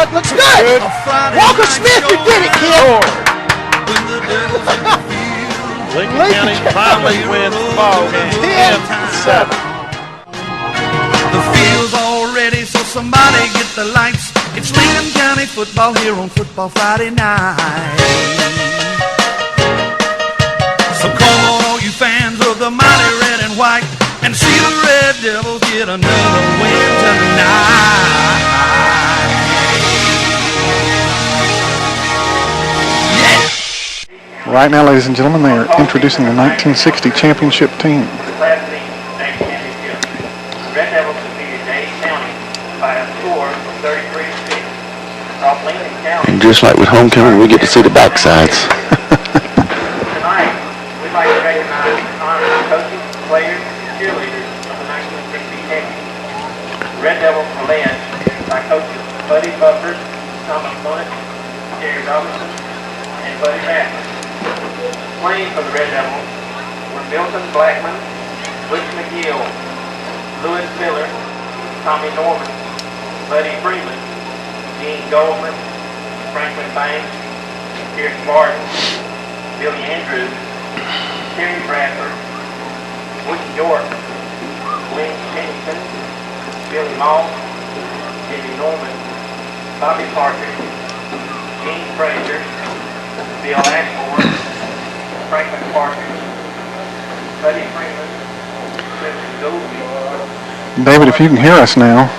good. Looks good. Walker Smith, you did it, kid. Lincoln County finally wins the ball game. 10-7. The field's all ready, so somebody get the lights. It's Lincoln County football here on Football Friday night. So come on, all you fans of the mighty red and white, and see the Red Devils get another win tonight. Yeah! Right now, ladies and gentlemen, they are introducing the 1960 championship team. Red Devils defeated Dade County by a score of 33-6. Off Lincoln County. And just like with homecoming, we get to see the backsides. Tonight, we'd like to recognize and honor the coaches, players, and cheerleaders of the 1960 champions. Red Devils were led by coaches Buddy Bufford, Thomas Munnett, Jerry Robinson, and Buddy Rattler. Playing for the Red Devils were Milton Blackman, Butch McGill, Lewis Miller, Tommy Norman, Buddy Freeman, Gene Goldman, Franklin Banks, Pierce Barton, Billy Andrews, Terry Bradford, Woody York, Wayne Pennington, Billy Moss, Jimmy Norman, Bobby Parker, Gene Frazier, Bill Ashmore, Franklin Parker, Buddy Freeman, Clifton Goldie, David, if you can hear us now,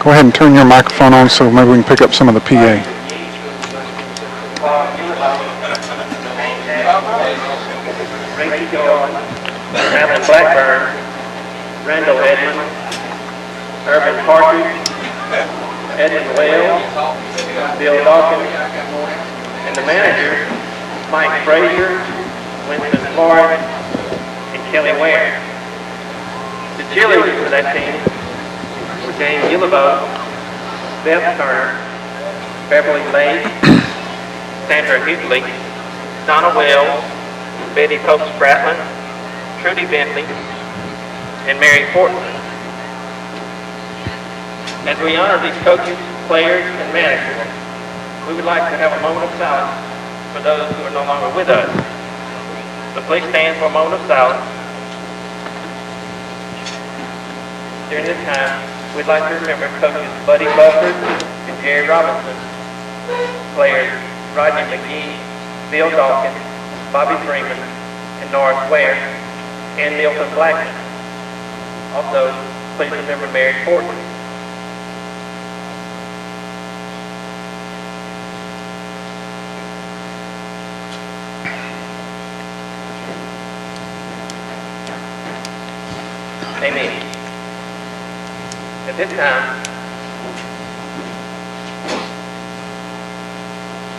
go ahead and turn your microphone on so maybe we can pick up some of the PA. Ricky Dolan, Alan Blackburn, Randall Edmond, Urban Partridge, Edmund Wells, Bill Dawkins, and the manager, Mike Frazier, Winston Flores, and Kelly Ware. The cheerleaders for that team were Jane Gillibo, Beth Turner, Beverly Lake, Sandra Hughley, Donna Wells, Betty Pope Spratlin, Trudy Bentley, and Mary Portland. As we honor these coaches, players, and managers, we would like to have a moment of silence for those who are no longer with us. So please stand for a moment of silence. During this time, we'd like to remember coaches Buddy Bufford and Jerry Robinson, players Rodney McGee, Bill Dawkins, Bobby Freeman, and Norris Ware, and Milton Blackman. Also, please remember Mary Portland. Amen. At this time,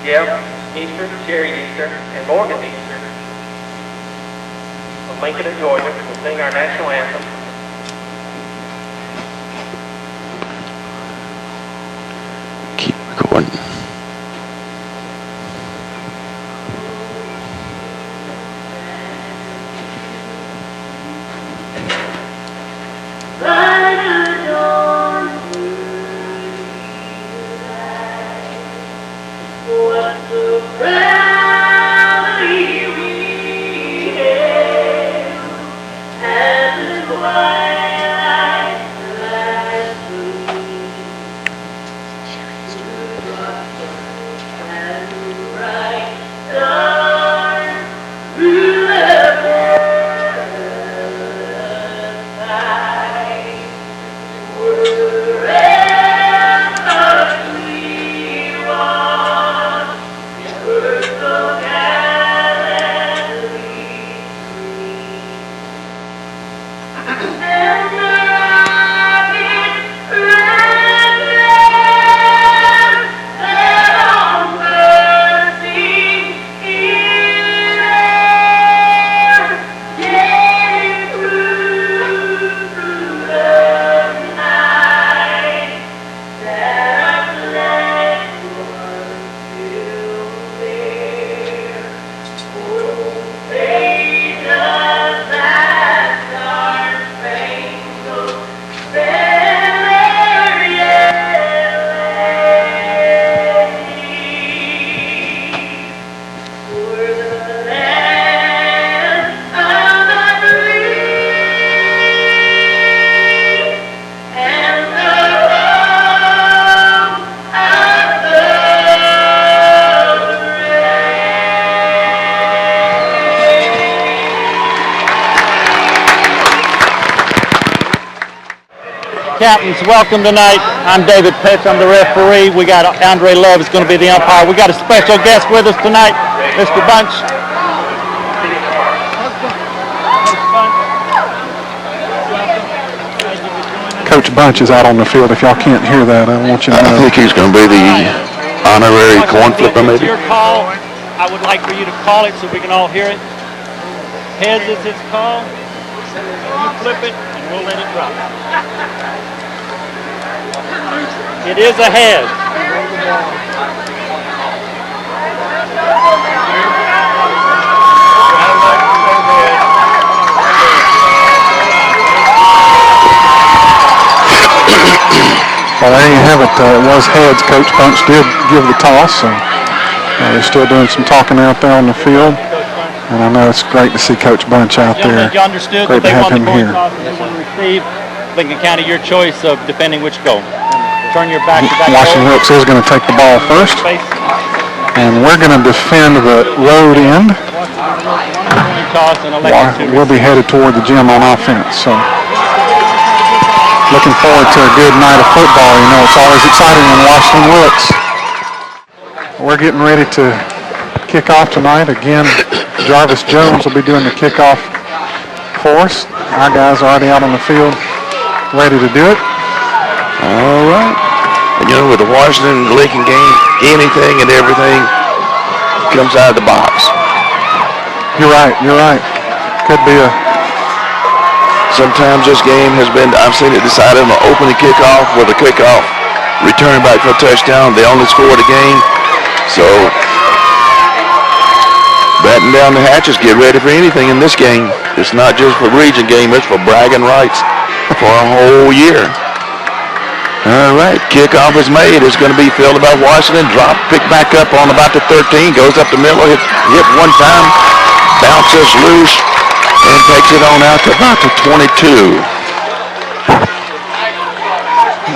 Jeff Easter, Jerry Easter, and Morgan Easter of Lincoln and Georgia will sing our national anthem. Keep recording. Praise captains, welcome tonight. I'm David Petch, I'm the referee. We got Andre Love is going to be the umpire. We got a special guest with us tonight, Mr. Bunch. Coach Bunch is out on the field. If y'all can't hear that, I want you to know. I think he's going to be the honorary corn flipper, maybe. It's your call. I would like for you to call it so we can all hear it. Heads is his call. You flip it, and we'll let it drop. It is a head. Well, there you have it. It was heads. Coach Bunch did give the toss, so they're still doing some talking out there on the field. And I know it's great to see Coach Bunch out there. You understood Great that they to have won the him here. coin toss and they want to receive. Lincoln County, your choice of defending which goal. Turn your back to that Washington-Wilkes is going to take the ball first. And we're going to defend the road end. We'll be headed toward the gym on offense. So looking forward to a good night of football. You know, it's always exciting in Washington-Wilkes. We're getting ready to kick off tonight. Again, Jarvis Jones will be doing the kickoff for us. Our guys are already out on the field ready to do it. All right. And you know, with the Washington-Lincoln game, anything and everything comes out of the box. You're right. Could be a... Sometimes this game has been, I've seen it decided on the opening kickoff with a kickoff, returning back for a touchdown. They only scored a game. So, batten down the hatches, get ready for anything in this game. It's not just for region game, it's for bragging rights for a whole year. All right, kickoff is made. It's going to be fielded by Washington. Drop, pick back up on about the 13, goes up the middle, hit one time, bounces loose, and takes it on out to about the 22.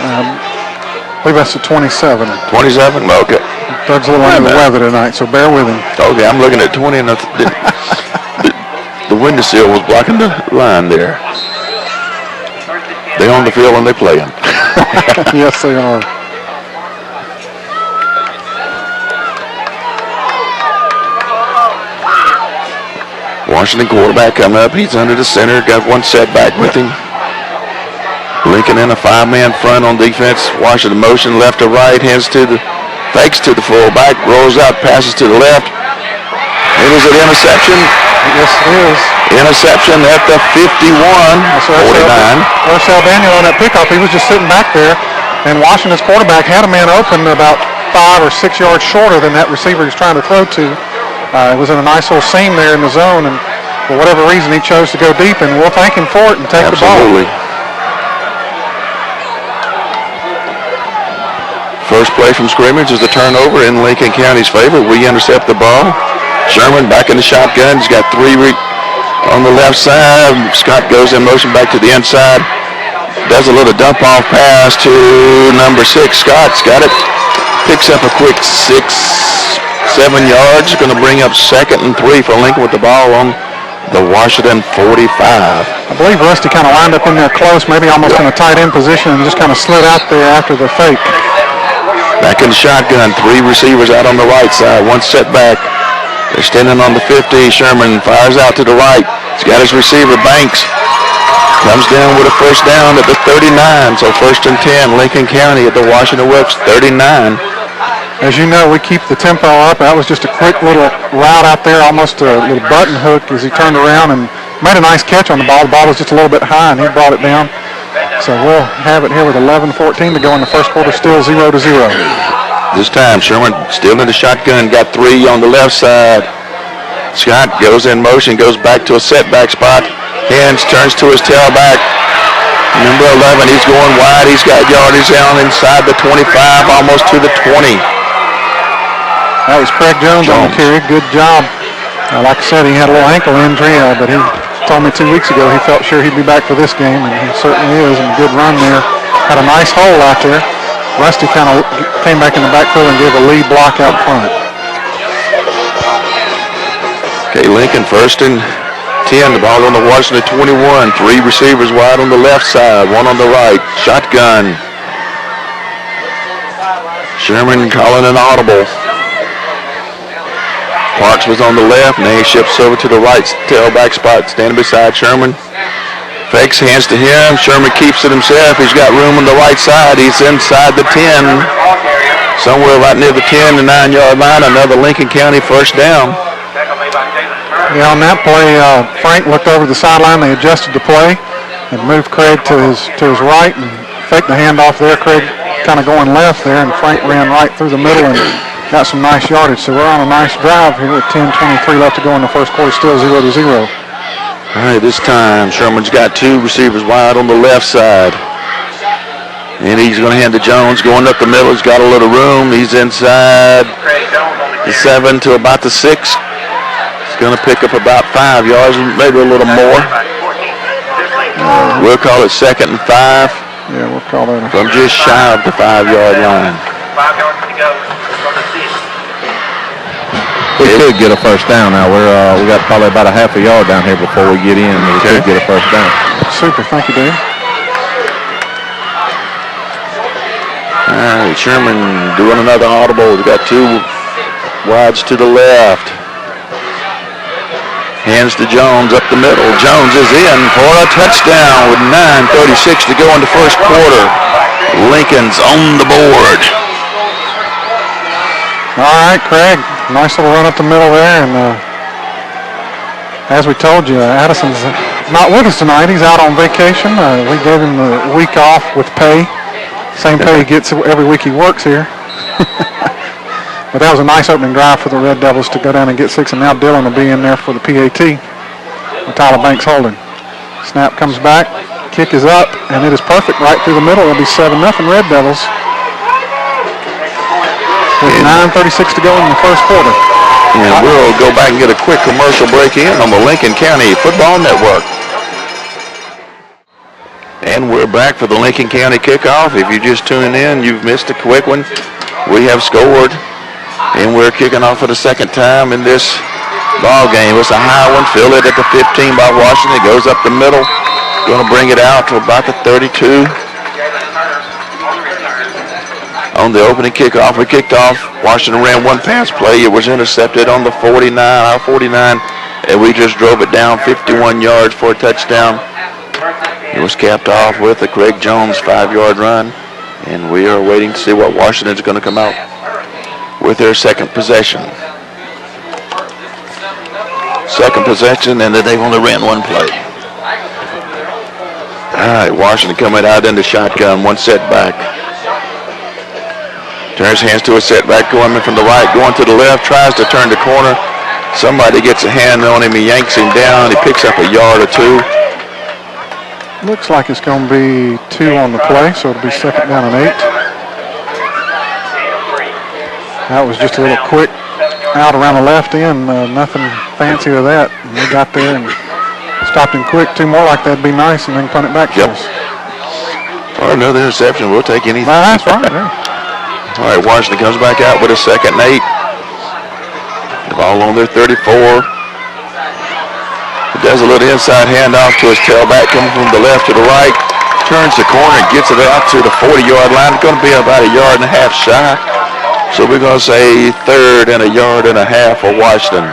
I believe that's the 27. 27? Okay. Doug's a little under the weather tonight, so bear with him. Okay, I'm looking at 20, and the windowsill was blocking the line there. They on the field and they playing. Yes, they are. Washington quarterback coming up. He's under the center. Got one setback with him. Lincoln in a five-man front on defense. Washington motion left to right. Fakes to the fullback. Rolls out. Passes to the left. It is an interception. Yes, it is. Interception at the 51. 49. Marcel Daniel on that pickup. He was just sitting back there, and Washington's quarterback had a man open about 5 or 6 yards shorter than that receiver he's trying to throw to. It was in a nice little seam there in the zone, and for whatever reason he chose to go deep, and we'll thank him for it and take the ball. Absolutely. First play from scrimmage is the turnover in Lincoln County's favor. We intercept the ball. Sherman back in the shotgun. He's got three on the left side. Scott goes in motion back to the inside. Does a little dump off pass to number 6. Scott's got it. Picks up a quick 6-7 yards. Going to bring up 2nd and 3 for Lincoln with the ball on the Washington 45. I believe Rusty kind of lined up in there close, maybe almost in a tight end position, and just kind of slid out there after the fake. Back in the shotgun. 3 receivers out on the right side. 1 set back. They're standing on the 50. Sherman fires out to the right. He's got his receiver, Banks. Comes down with a first down at the 39. So 1st and 10, Lincoln County at the Washington-Wilkes 39. As you know, we keep the tempo up. That was just a quick little route out there, almost a little button hook as he turned around and made a nice catch on the ball. The ball was just a little bit high, and he brought it down. So we'll have it here with 11-14 to go in the first quarter, still 0-0. This time, Sherman still in the shotgun, got 3 on the left side. Scott goes in motion, goes back to a setback spot. Hands turns to his tailback. Number 11, he's going wide. He's got yardage down inside the 25, almost to the 20. That was Craig Jones on the carry. Good job. Like I said, he had a little ankle injury, but he told me 2 weeks ago he felt sure he'd be back for this game, and he certainly is. And a good run there. Had a nice hole out there. Rusty kind of came back in the backfield and gave a lead block out front. Okay, Lincoln 1st and 10. The ball on the Washington 21. 3 receivers wide on the left side, 1 on the right. Shotgun. Sherman calling an audible. Parks was on the left. Now he shifts over to the right tailback spot, standing beside Sherman. Fakes, hands to him. Sherman keeps it himself. He's got room on the right side. He's inside the 10. Somewhere right near the 10, the 9-yard line. Another Lincoln County first down. Yeah, on that play, Frank looked over the sideline. They adjusted the play and moved Craig to his right and faked the handoff there. Craig kind of going left there, and Frank ran right through the middle and got some nice yardage. So we're on a nice drive here with 10:23 left to go in the first quarter, still 0-0. All right, this time Sherman's got 2 receivers wide on the left side. And he's going to hand to Jones going up the middle. He's got a little room. He's inside the 7 to about the 6. He's going to pick up about 5 yards, maybe a little more. We'll call it 2nd and 5. Yeah, we'll call that from just shy of the 5-yard line. 5 yards to go from the 6. We could get a first down now. We got probably about a half a yard down here before we get in. We could get a first down. Super, thank you, Dave. All right, Sherman doing another audible. He's got 2 wides to the left. Hands to Jones up the middle. Jones is in for a touchdown with 9:36 to go in the first quarter. Lincoln's on the board. All right, Craig. Nice little run up the middle there. And as we told you, Addison's not with us tonight. He's out on vacation. We gave him the week off with pay. Same pay he gets every week he works here. But that was a nice opening drive for the Red Devils to go down and get 6, and now Dillon will be in there for the PAT with Tyler Banks holding. Snap comes back, kick is up, and it is perfect right through the middle. It'll be 7-0 Red Devils with 9:36 to go in the first quarter. And we'll go back and get a quick commercial break in on the Lincoln County Football Network. And we're back for the Lincoln County kickoff. If you just tuned in, you've missed a quick one. We have scored, and we're kicking off for the second time in this ball game. It's a high one, fielded at the 15 by Washington. It goes up the middle. Going to bring it out to about the 32. On the opening kickoff, we kicked off. Washington ran 1 pass play. It was intercepted on the 49, our 49, and we just drove it down 51 yards for a touchdown. It was capped off with a Craig Jones 5-yard run, and we are waiting to see what Washington's going to come out with their second possession. Second possession, and then they've only ran 1 play. All right, Washington coming out in the shotgun, 1 setback. Turns hands to a setback, going from the right, going to the left, tries to turn the corner. Somebody gets a hand on him, he yanks him down, he picks up a yard or 2. Looks like it's going to be 2 on the play, so it'll be 2nd down and 8. That was just a little quick out around the left end, nothing fancy with that. And we got there and stopped him quick. 2 more like that'd be nice, and then punt it back to us. Or another interception, we'll take anything. That's right, yeah. All right, Washington comes back out with a 2nd and 8. The ball on their 34. He does a little inside handoff to his tailback, coming from the left to the right. Turns the corner and gets it out to the 40-yard line. It's going to be about a yard and a half shy. So we're going to say 3rd and a yard and a half for Washington.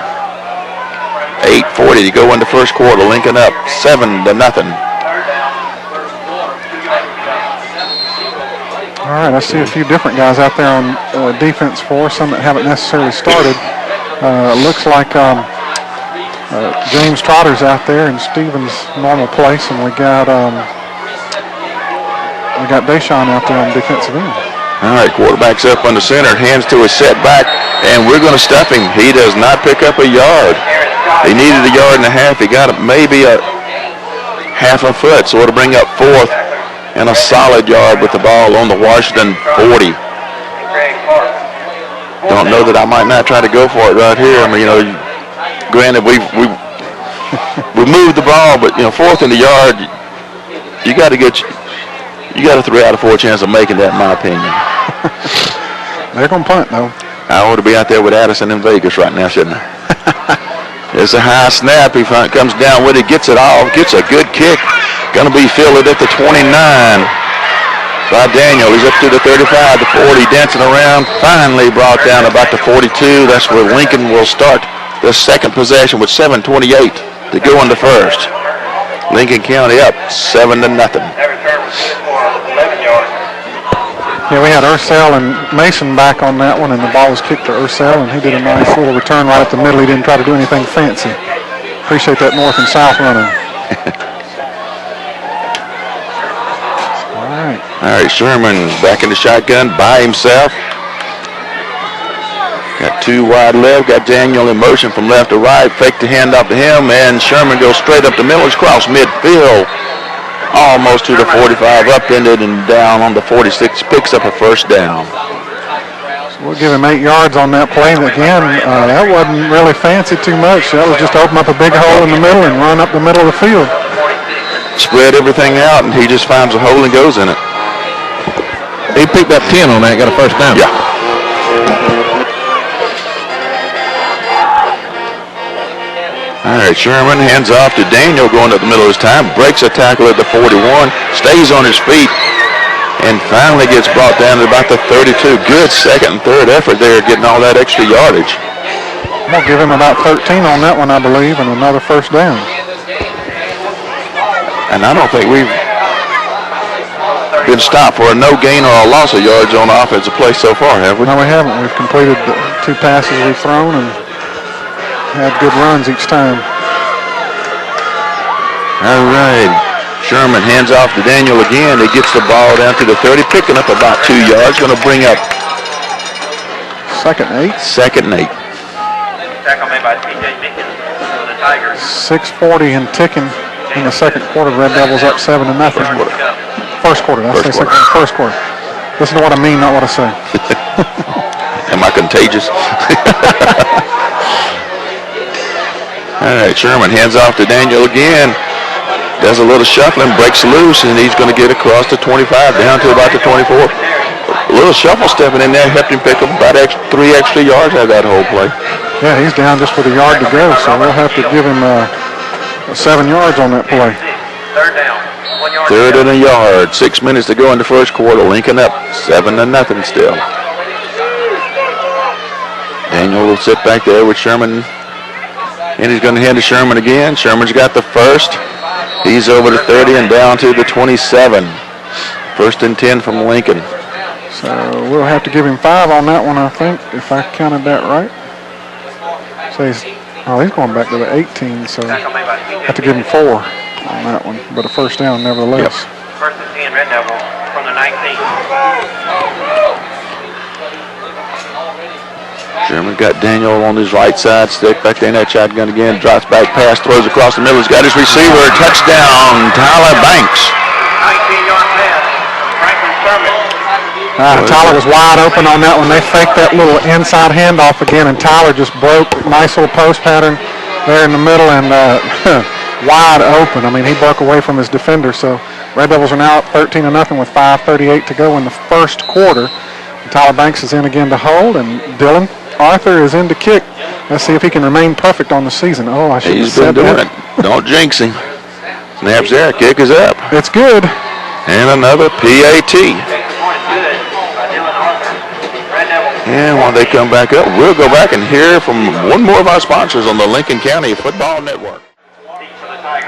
8:40 to go in the first quarter. Lincoln up 7-0. All right, I see a few different guys out there on defense for us, some that haven't necessarily started. Looks like James Trotter's out there in Stevens' normal place, and we got Deshaun out there on defensive end. All right, quarterback's up on the center, hands to his setback, and we're going to stuff him. He does not pick up a yard. He needed a yard and a half. He got maybe a half a foot, so it'll bring up 4th and a solid yard with the ball on the Washington 40. Don't know that I might not try to go for it right here. I mean, granted, we moved the ball, but 4th in the yard, you got a 3 out of 4 chance of making that, in my opinion. They're going to punt, though. I ought to be out there with Addison in Vegas right now, shouldn't I? It's a high snap. He comes down with it, gets it off, gets a good kick. Going to be fielded at the 29 by Daniel. He's up to the 35, the 40, dancing around. Finally brought down about the 42. That's where Lincoln will start the second possession with 7:28 to go in the first. Lincoln County up 7-0. Yeah, we had Ursell and Mason back on that one, and the ball was kicked to Ursell, and he did a nice little return right up the middle. He didn't try to do anything fancy. Appreciate that north and south running. All right, Sherman back in the shotgun by himself. Got two wide left, got Daniel in motion from left to right, fake the hand off to him, and Sherman goes straight up the middle, across midfield, almost to the 45, upended and down on the 46, picks up a first down. So we'll give him 8 yards on that play. Again, that wasn't really fancy too much. That was just open up a big hole in the middle and run up the middle of the field. Spread everything out, and he just finds a hole and goes in it. He picked up 10 on that, got a first down. Yeah. All right, Sherman hands off to Daniel going up the middle of his time, breaks a tackle at the 41, stays on his feet, and finally gets brought down to about the 32. Good second and third effort there, getting all that extra yardage. I'm going to give him about 13 on that one, I believe, and another first down. And I don't think we've been stopped for a no gain or a loss of yards on the offensive play so far, have we? No, we haven't. We've completed the 2 passes we've thrown and had good runs each time. All right. Sherman hands off to Daniel again. He gets the ball down to the 30, picking up about 2 yards. Going to bring up second and 8. Second and 8. Tackle made by T.J. Dickens for the Tigers. 6:40 and ticking in the second quarter. Red Devils up 7-0. First quarter. That's first quarter. Listen to what I mean, not what I say. Am I contagious? All right, Sherman hands off to Daniel again. Does a little shuffling, breaks loose, and he's going to get across the 25 down to about the 24. A little shuffle stepping in there helped him pick up about 3 extra yards out of that whole play. Yeah, he's down just with a yard to go, so we'll have to give him 7 yards on that play. Third down. 1 yard. Third and a yard. 6 minutes to go in the first quarter. Lincoln up 7-0 still. Daniel will sit back there with Sherman. And he's going to hand to Sherman again. Sherman's got the first. He's over the 30 and down to the 27. First and 10 from Lincoln. So we'll have to give him 5 on that one, I think, if I counted that right. So he's going back to the 18, so I have to give him 4 on that one. But a first down nevertheless. Yep. First and 10, Red Devil from the 19. Sherman got Daniel on his right side, stick back there in that shotgun again, drops back, pass, throws across the middle. He's got his receiver, touchdown, Tyler Banks. 19-yard pass from Franklin Sherman. Tyler was wide open on that one. They faked that little inside handoff again, and Tyler just broke. Nice little post pattern there in the middle and wide open. I mean, he broke away from his defender. So Red Devils are now up 13-0 with 5:38 to go in the first quarter. And Tyler Banks is in again to hold, and Dylan Arthur is in to kick. Let's see if he can remain perfect on the season. Oh, I should have said that. He's been doing it. Don't jinx him. Snaps there. Kick is up. It's good. And another PAT. And when they come back up, we'll go back and hear from one more of our sponsors on the Lincoln County Football Network.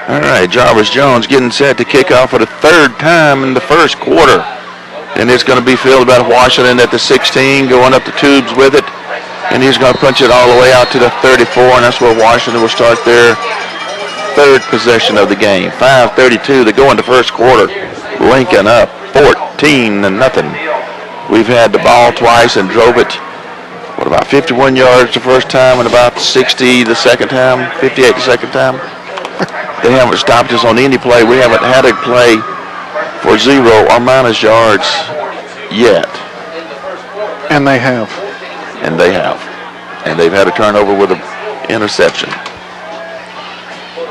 All right, Jarvis Jones getting set to kick off for the 3rd time in the first quarter. And it's going to be fielded by Washington at the 16, going up the tubes with it. And he's going to punch it all the way out to the 34, and that's where Washington will start their 3rd possession of the game. 5:32 to go in the first quarter. Lincoln up 14-0. We've had the ball twice and drove it, about 51 yards the first time and about 60 the second time, 58 the second time. They haven't stopped us on any play. We haven't had a play for 0 or minus yards yet. And they have. And they have. And they've had a turnover with an interception.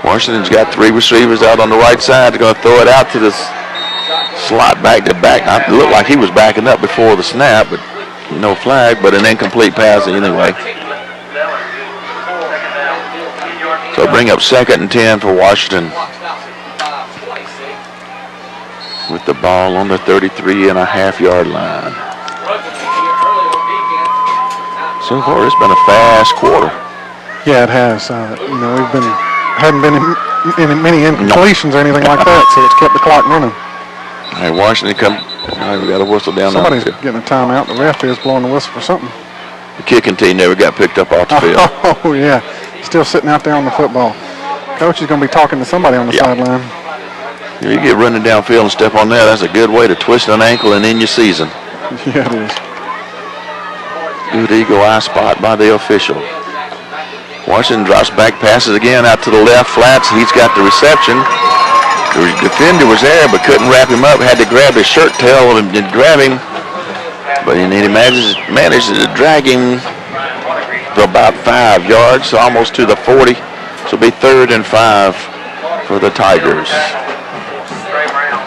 Washington's got 3 receivers out on the right side. They're going to throw it out to this slot back to back. It looked like he was backing up before the snap, but no flag, but an incomplete pass anyway. So bring up 2nd and 10 for Washington. With the ball on the 33.5-yard line. So far, it's been a fast quarter. Yeah, it has. We've hadn't been in many incompletions or anything like that, so it's kept the clock running. Hey, Washington come. We got a whistle down there. Somebody's getting a timeout. The ref is blowing the whistle for something. The kicking team never got picked up off the field. Oh, yeah. Still sitting out there on the football. Coach is going to be talking to somebody on the sideline. You get running downfield and step on that, that's a good way to twist an ankle and end your season. Yeah, it is. Good eagle eye spot by the official. Washington drops back, passes again out to the left flats. He's got the reception. The defender was there but couldn't wrap him up. Had to grab his shirt tail and grab him. But he managed to drag him for about 5 yards, so almost to the 40. So it'll be 3rd and 5 for the Tigers.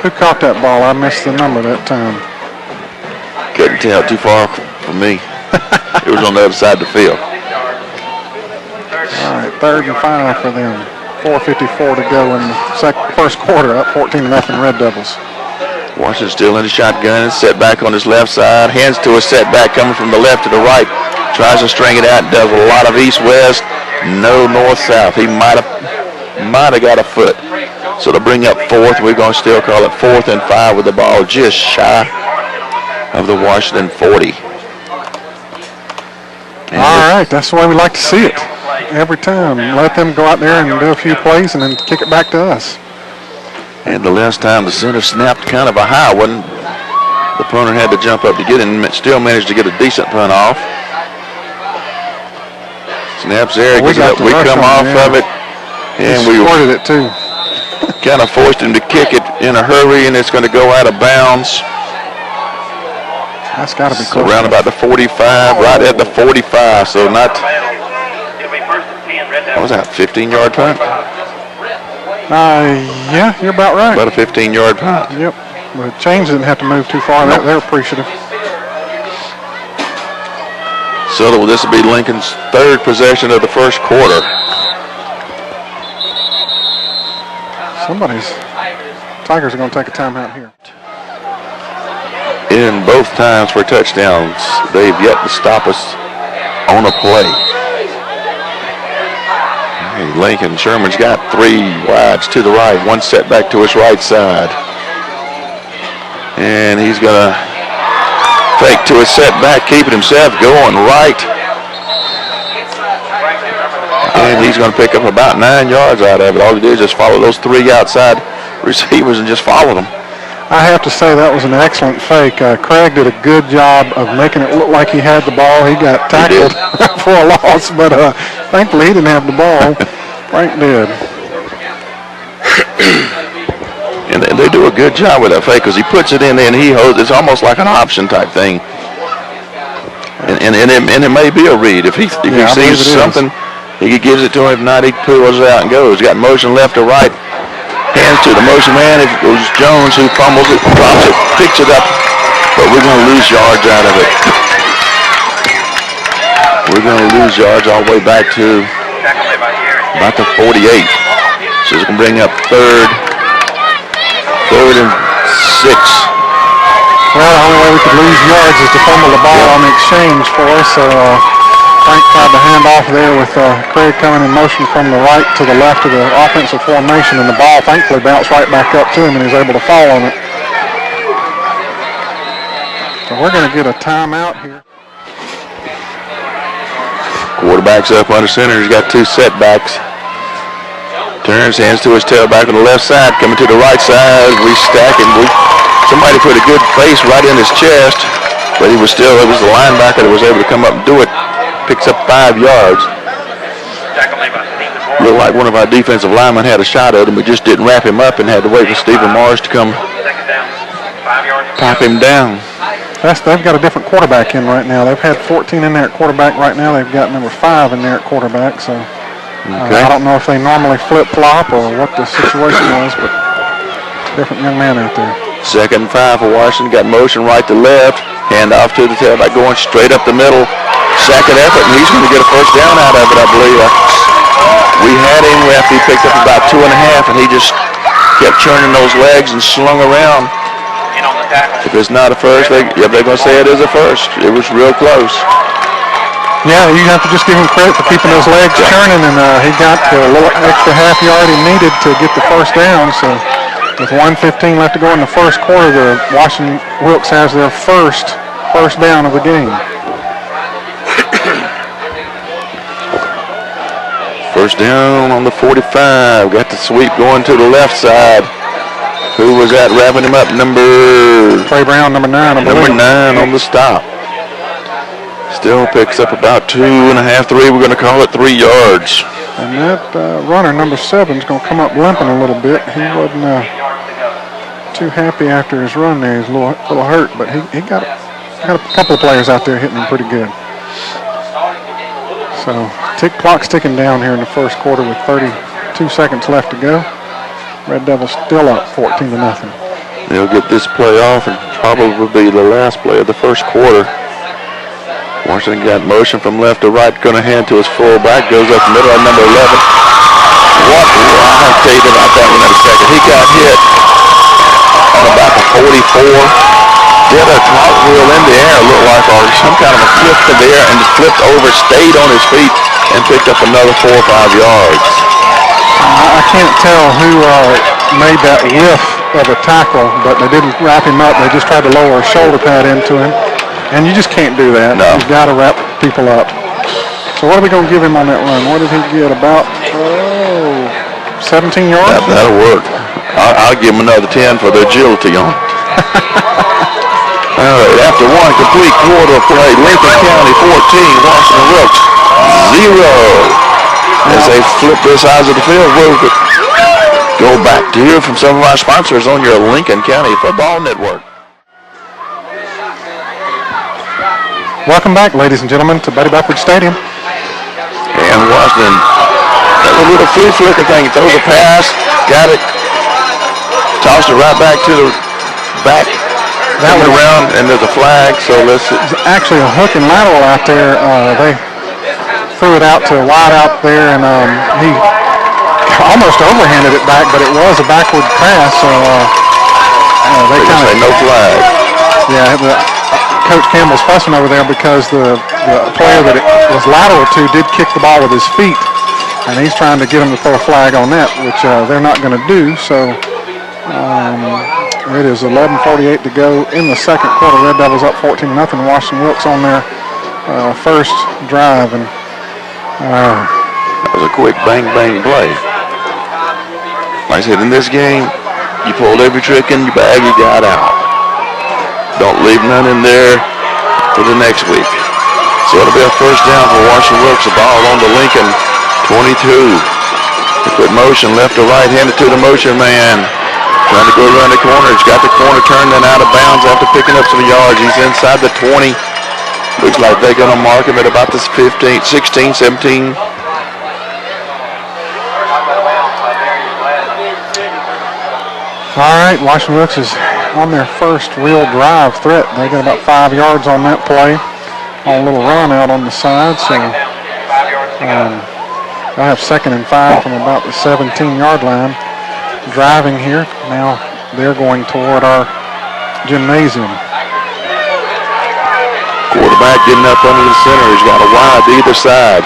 Who caught that ball? I missed the number that time. Couldn't tell. Too far for me. It was on the other side of the field. All right, 3rd and 5 for them. 4:54 to go in the first quarter, up 14-0 Red Devils. Washington still in the shotgun, set back on his left side, hands to a setback coming from the left to the right. Tries to string it out, does a lot of east-west, no north-south. He might have got a foot. So to bring up 4th, we're going to still call it 4th and 5 with the ball just shy of the Washington 40. And all right, that's the way we like to see it. Every time, let them go out there and do a few plays and then kick it back to us. And the last time the center snapped kind of a high one, the punter had to jump up to get it and still managed to get a decent punt off. Snaps there, we come off of it, and we supported it too. Kind of forced him to kick it in a hurry, and it's going to go out of bounds. That's got to be so close. Around about the 45, right at the 45, so not. What was that, 15-yard punt? Yeah, you're about right. About a 15-yard punt. Yep. But Chains didn't have to move too far. Nope. They're appreciative. So this will be Lincoln's 3rd possession of the first quarter. Tigers are going to take a timeout here. In both times for touchdowns, they've yet to stop us on a play. Hey, Lincoln Sherman's got 3 wides to the right, 1 setback to his right side. And he's going to fake to a setback, keeping himself going right. And he's going to pick up about 9 yards out of it. All he did is just follow those 3 outside receivers and just follow them. I have to say that was an excellent fake. Craig did a good job of making it look like he had the ball. He got tackled for a loss, but thankfully he didn't have the ball. Frank did. And they do a good job with that fake because he puts it in there and he holds. It's almost like an option type thing. And it may be a read. If he sees something, he gives it to him. If not, he pulls it out and goes. Got motion left to right. Hands to the motion man. It was Jones who fumbles it, drops it, picks it up. But we're going to lose yards out of it. We're going to lose yards all the way back to about the 48. So it's going to bring up 3rd and 6. Well, the only way we could lose yards is to fumble the ball on the exchange for us. So Frank tried to hand off there with Craig coming in motion from the right to the left of the offensive formation, and the ball thankfully bounced right back up to him, and he was able to fall on it. So we're going to get a timeout here. Quarterback's up under center. He's got 2 setbacks. Turns, hands to his tailback on the left side, coming to the right side. We stack him. Somebody put a good face right in his chest, but it was the linebacker that was able to come up and do it. Picks up 5 yards. Looked like one of our defensive linemen had a shot at him, but just didn't wrap him up and had to wait for Stephen Morris to come pop him down. They've got a different quarterback in right now. They've had 14 in there at quarterback right now. They've got number 5 in there at quarterback. So I don't know if they normally flip-flop or what the situation was, but different young man out there. 2nd and 5 for Washington. Got motion right to left. Hand off to the tailback, going straight up the middle. Second effort, and he's going to get a first down out of it, I believe. We had him after he picked up about 2.5, and he just kept churning those legs and slung around. If it's not a first, they're going to say it is a first. It was real close. Yeah, you have to just give him credit for keeping those legs churning, and he got the little extra half yard he needed to get the first down. So with 1:15 left to go in the first quarter, the Washington-Wilkes has their first down of the game. First down on the 45. Got the sweep going to the left side. Who was that wrapping him up? Trey Brown, number 9. Number 9 on the stop. Still picks up about 2.5, 3. We're going to call it 3 yards. And that runner, number 7, is going to come up limping a little bit. He wasn't too happy after his run there. He's a little hurt, but he got a couple of players out there hitting him pretty good. So clock's ticking down here in the first quarter with 32 seconds left to go. Red Devils still up 14-0. They'll get this play off and probably be the last play of the first quarter. Washington got motion from left to right, going to hand to his fullback, goes up the middle at number 11. I'll tell you about that one in a second. He got hit on about the 44, did a cartwheel in the air, looked like, or some kind of a flip in the air, and flipped over, stayed on his feet, and picked up another 4 or 5 yards. I can't tell who made that whiff of a tackle, but they didn't wrap him up. They just tried to lower a shoulder pad into him. And you just can't do that. No. You've got to wrap people up. So what are we going to give him on that run? What did he get? About 17 yards? That'll work. I'll give him another 10 for the agility on it. All right, after one complete quarter of play, Lincoln County 14, Washington-Wilkes 0. As they flip this sides of the field, we'll go back to hear from some of our sponsors on your Lincoln County Football Network. Welcome back, ladies and gentlemen, to Buddy Buckford Stadium. And Washington, that little flea flicker thing, throws a pass, got it, tossed it right back to the back, that went around, and there's a flag, so let's see. There's actually a hook and lateral out there. They threw it out to wide out there, and he almost overhanded it back, but it was a backward pass, so they kind of say no flag. Yeah, Coach Campbell's fussing over there because the player that it was lateral to did kick the ball with his feet, and he's trying to get him to throw a flag on that, which they're not going to do. So it is 11:48 to go in the second quarter. Red Devils up 14-0. Washington-Wilkes on their first drive, and that was a quick bang play. Like I said, in this game, you pulled every trick in your bag you got out. Don't leave none in there for the next week. So it'll be a first down for Washington-Wilkes. The ball on the Lincoln 22. They put motion left to right, hand it to the motion man. Trying to go around the corner. He's got the corner turned and out of bounds after picking up some yards. He's inside the 20. Looks like they're going to mark him at about this 15, 16, 17. All right, Washington-Wilkes is on their first real drive threat. They got about 5 yards on that play. On a little run out on the side, so they'll have 2nd and 5 from about the 17-yard line. Driving here. Now they're going toward our gymnasium. Quarterback getting up under the center. He's got a wide to either side.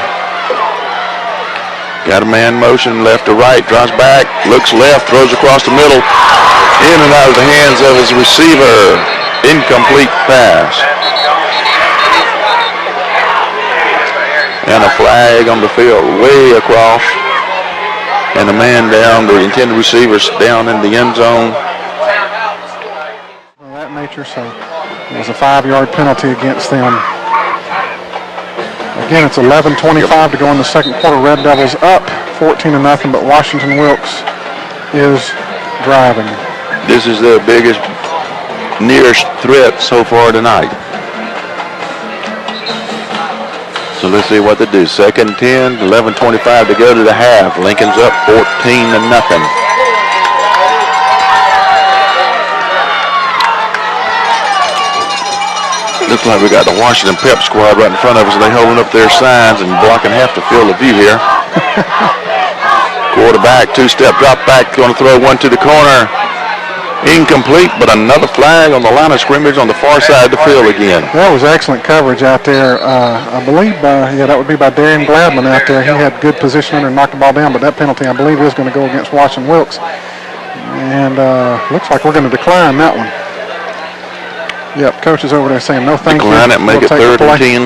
Got a man motion left to right, drops back, looks left, throws across the middle, in and out of the hands of his receiver. Incomplete pass. And a flag on the field way across. And the man down, the intended receiver down in the end zone. Of that nature, so it was a 5-yard penalty against them. Again, it's 11:25 to go in the second quarter. Red Devils up 14-0, but Washington-Wilkes is driving. This is their biggest, nearest threat so far tonight. So let's see what they do. 2nd and 10, 11:25 to go to the half. Lincoln's up 14-0. Looks like we got the Washington Pep squad right in front of us, and they're holding up their signs and blocking half the field of view here. Quarterback, two-step drop back, going to throw one to the corner. Incomplete, but another flag on the line of scrimmage on the far side of the field again. That was excellent coverage out there. I believe, that would be by Darian Gladman out there. He had good position under and knocked the ball down, but that penalty, I believe, is going to go against Washington-Wilkes. And looks like we're going to decline that one. Yep, coach is over there saying no thank you. Decline it, make it 3rd and 10.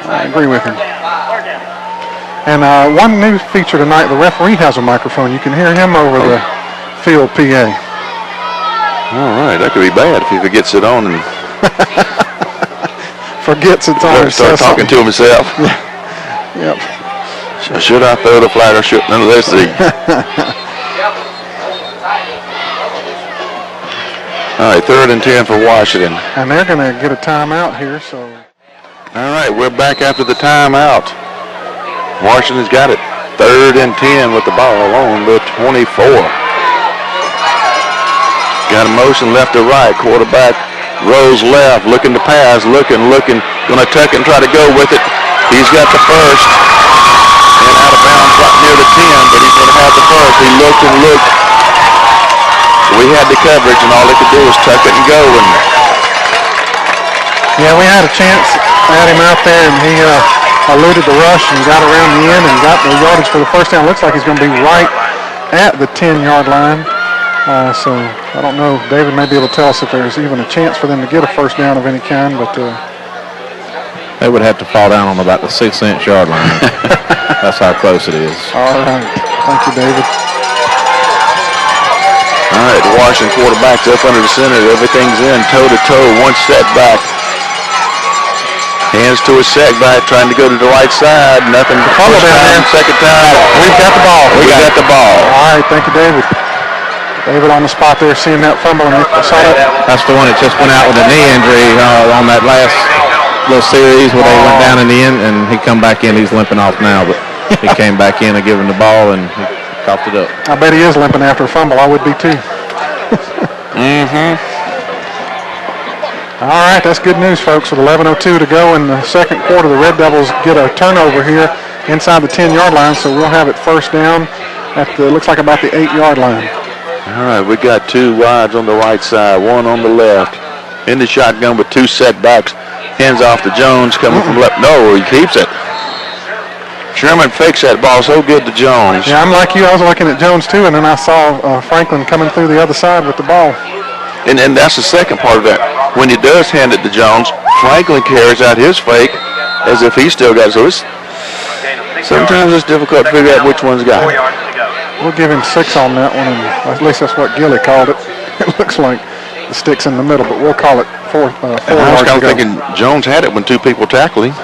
I agree with him. And one new feature tonight, the referee has a microphone. You can hear him over the field PA. All right, that could be bad if he forgets it on and forgets it's on. Start talking to himself. Yep. Should I throw the flag or shouldn't? Let's see. All right, 3rd and 10 for Washington. And they're going to get a timeout here. So. All right, we're back after the timeout. Washington's got it. 3rd and 10 with the ball on the 24. Got a motion left to right. Quarterback rolls left, looking to pass, looking, going to tuck and try to go with it. He's got the first. And out of bounds right near the 10, but he's going to have the first. He looked and looked. We had the coverage, and all he could do was tuck it and go. And yeah, we had a chance at him out there, and he eluded the rush and got around the end and got the yardage for the first down. Looks like he's going to be right at the 10-yard line. So I don't know. David may be able to tell us if there's even a chance for them to get a first down of any kind, but they would have to fall down on about the 6-inch yard line. That's how close it is. All right. Thank you, David. All right, the Washington quarterback's up under the center. Everything's in, toe-to-toe, one setback. Hands to his setback, trying to go to the right side. Nothing. Follow down there. Second time. We've got the ball. We got the ball. All right, thank you, David. David on the spot there, seeing that fumble. And saw that. That's the one that just went out with a knee injury on that last little series where they went down in the end, and he come back in. He's limping off now, but he came back in and gave him the ball, and he coughed it up. I bet he is limping after a fumble. I would be too. All right, that's good news, folks. With 11:02 to go in the second quarter, the Red Devils get a turnover here inside the 10-yard line, so we'll have it first down at the, looks like about the 8-yard line. All right, we got two wides on the right side, one on the left. In the shotgun with two setbacks. Hands off to Jones coming from left. No, he keeps it. Sherman fakes that ball so good to Jones. Yeah, I'm like you. I was looking at Jones too, and then I saw Franklin coming through the other side with the ball. And that's the second part of that. When he does hand it to Jones, Franklin carries out his fake as if he still got it. So sometimes it's difficult to figure out which one's got it. We'll give him 6 on that one, and at least that's what Gilly called it. It looks like the stick's in the middle, but we'll call it 4 yards to go. I was kind of thinking Jones had it when two people tackled him.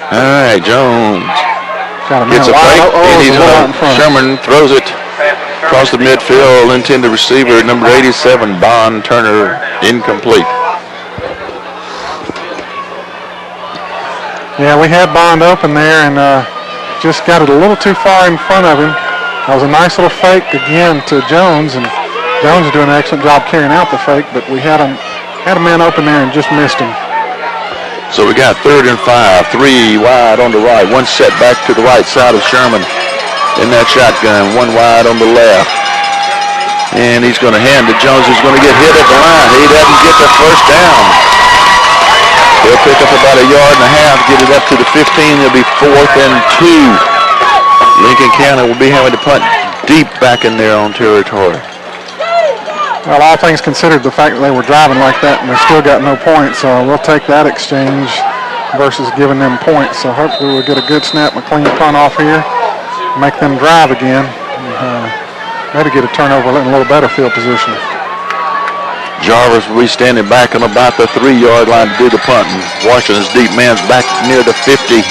All right, Jones gets a fake, and he's Sherman throws it across the midfield, intended receiver, number 87, Bond Turner, incomplete. Yeah, we had Bond open there and just got it a little too far in front of him. That was a nice little fake again to Jones, and Jones is doing an excellent job carrying out the fake, but we had a man open there and just missed him. So we got 3rd and 5, 3 wide on the right, one set back to the right side of Sherman. In that shotgun, one wide on the left. And he's going to hand to Jones, who's going to get hit at the line. He doesn't get the first down. He'll pick up about 1.5 yards, get it up to the 15. It'll be 4th and 2. Lincoln County will be having to punt deep back in their own territory. Well, all things considered, the fact that they were driving like that and they still got no points, we'll take that exchange versus giving them points. So hopefully we'll get a good snap and a clean punt off here. Make them drive again, and maybe get a turnover in a little better field position. Jarvis will be standing back on about the 3-yard line to do the punting. Washington's deep man's back near the 50.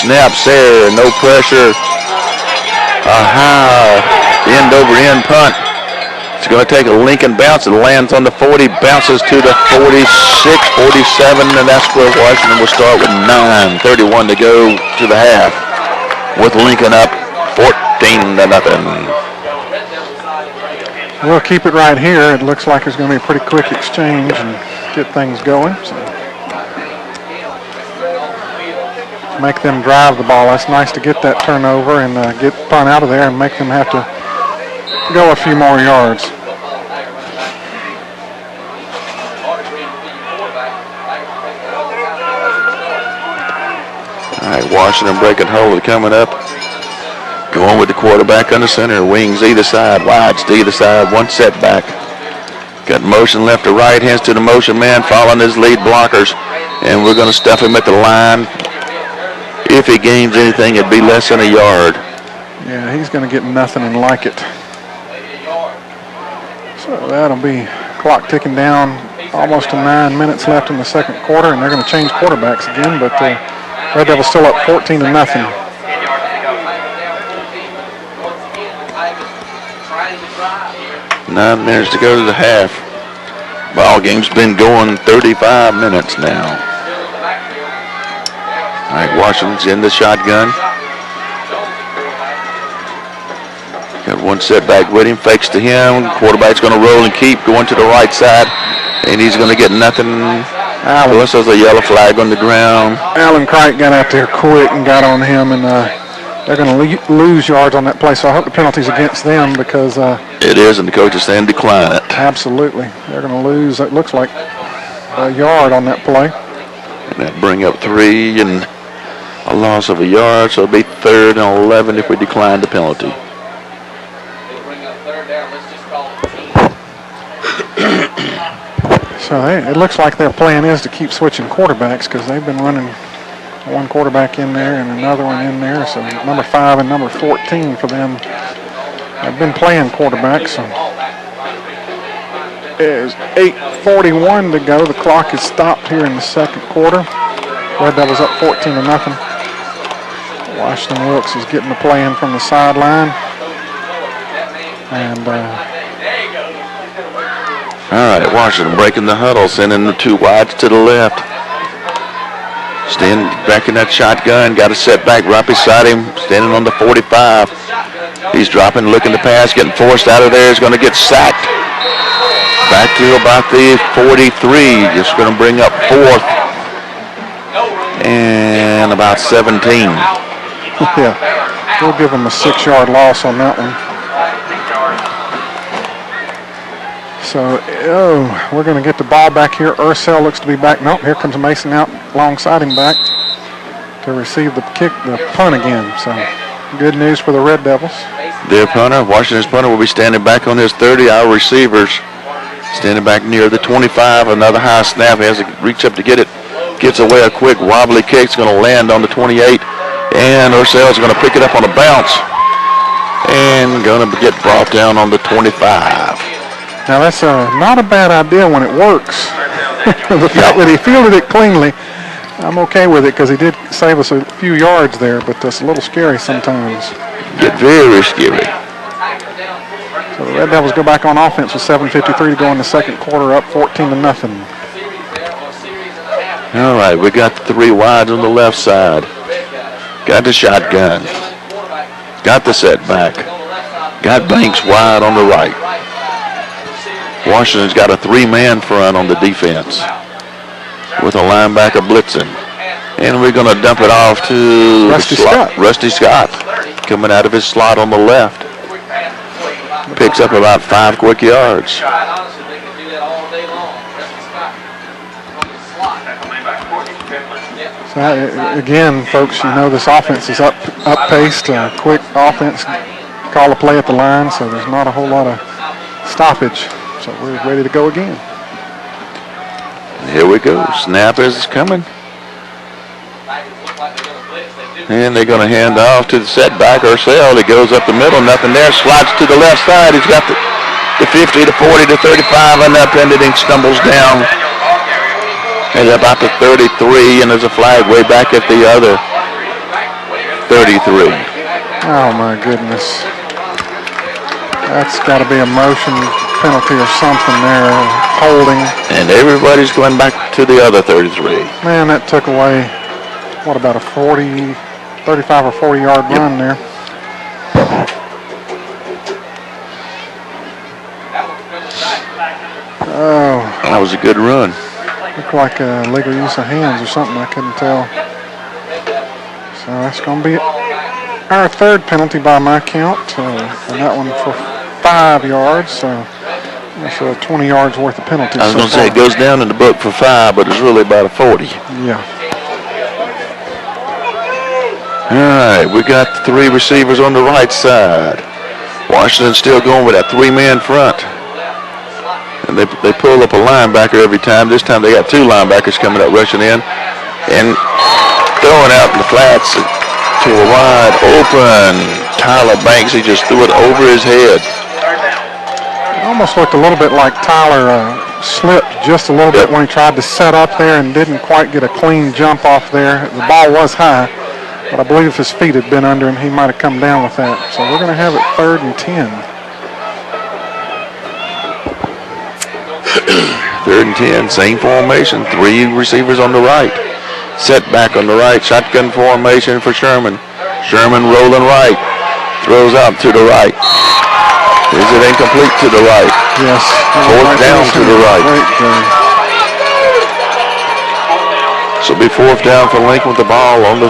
Snaps there, no pressure. A high end-over-end punt. It's going to take a Lincoln bounce. It lands on the 40, bounces to the 46, 47, and that's where Washington will start with 9:31 to go to the half. With Lincoln up 14-0. We'll keep it right here. It looks like there's going to be a pretty quick exchange and get things going. So. make them drive the ball. That's nice to get that turnover and get punt out of there and make them have to go a few more yards. All right, Washington breaking hold coming up. Going with the quarterback under center. Wings either side, wides to either side, one setback. Got motion left to right, hands to the motion man, following his lead blockers. And we're going to stuff him at the line. If he gains anything, it'd be less than a yard. Yeah, he's going to get nothing and like it. So that'll be clock ticking down, almost to 9 minutes left in the second quarter, and they're going to change quarterbacks again, but Red Devils still up 14-0. 9 minutes to go to the half. Ball game's been going 35 minutes now. All right, Washington's in the shotgun. Got one setback with him, fakes to him. Quarterback's going to roll and keep, going to the right side, and he's going to get nothing. Unless there's a yellow flag on the ground. Alan Cricht got out there quick and got on him, and they're going to lose yards on that play, so I hope the penalty's against them because... it is, and the coach is saying decline it. Absolutely. They're going to lose, it looks like, a yard on that play. And that bring up 3 and a loss of a yard, so it'll be 3rd and 11 if we decline the penalty. So it looks like their plan is to keep switching quarterbacks because they've been running one quarterback in there and another one in there. So number 5 and number 14 for them have been playing quarterbacks. So there's 8:41 to go. The clock is stopped here in the second quarter. Red Devils up 14-0. Washington-Wilkes is getting the play in from the sideline. And all right, Washington breaking the huddle, sending the 2 wides to the left. Standing back in that shotgun, got a setback right beside him, standing on the 45. He's dropping, looking to pass, getting forced out of there. He's going to get sacked. Back to about the 43. Just going to bring up 4th and about 17. Yeah, we'll give him a 6-yard loss on that one. So, we're going to get the ball back here. Ursell looks to be back. Nope, here comes Mason out alongside him back to receive the punt again. So, good news for the Red Devils. Their punter, Washington's punter, will be standing back on his 30. Our receivers standing back near the 25. Another high snap. He has to reach up to get it. Gets away a quick wobbly kick. It's going to land on the 28. And Ursell's going to pick it up on a bounce. And going to get brought down on the 25. Now that's not a bad idea when it works. The fact that he fielded it cleanly, I'm okay with it because he did save us a few yards there, but that's a little scary sometimes. Get very scary. So the Red Devils go back on offense with 7:53 to go in the second quarter, up 14-0. All right, we got 3 wides on the left side. Got the shotgun. Got the setback. Got Banks wide on the right. Washington's got a 3-man front on the defense with a linebacker blitzing. And we're going to dump it off to Rusty Scott coming out of his slot on the left. Picks up about 5 quick yards. So again, folks, you know this offense is up-paced, quick offense. Call a play at the line, so there's not a whole lot of stoppage. So we're ready to go again. Here we go. Snap is coming. And they're going to hand off to the setback. Ursell, he goes up the middle, nothing there. Slides to the left side. He's got the 50, the 40, the 35, and up ended and stumbles down. And about the 33, and there's a flag way back at the other 33. Oh, my goodness. That's got to be a motion penalty or something there, holding. And everybody's going back to the other 33. Man, that took away, what, about a 35 or 40 yard run there. Oh. That was a good run. Looked like a legal use of hands or something, I couldn't tell. So that's going to be our third penalty by my count, and that one for 5 yards. So that's 20 yards worth of penalties. I was going to say it goes down in the book for 5, but it's really about a 40. Yeah. All right, we got 3 receivers on the right side. Washington still going with that 3-man front. And they pull up a linebacker every time. This time they got 2 linebackers coming up rushing in and throwing out in the flats to a wide open Tyler Banks. He just threw it over his head. It almost looked a little bit like Tyler slipped just a little bit when he tried to set up there and didn't quite get a clean jump off there. The ball was high, but I believe if his feet had been under him, he might have come down with that. So we're going to have it 3rd and 10. 3rd and 10, same formation, 3 receivers on the right. Set back on the right, shotgun formation for Sherman. Sherman rolling right, throws out to the right. Is it incomplete to the right? Yes. 4th down to the right. So it'll be 4th down for Lincoln with the ball on the,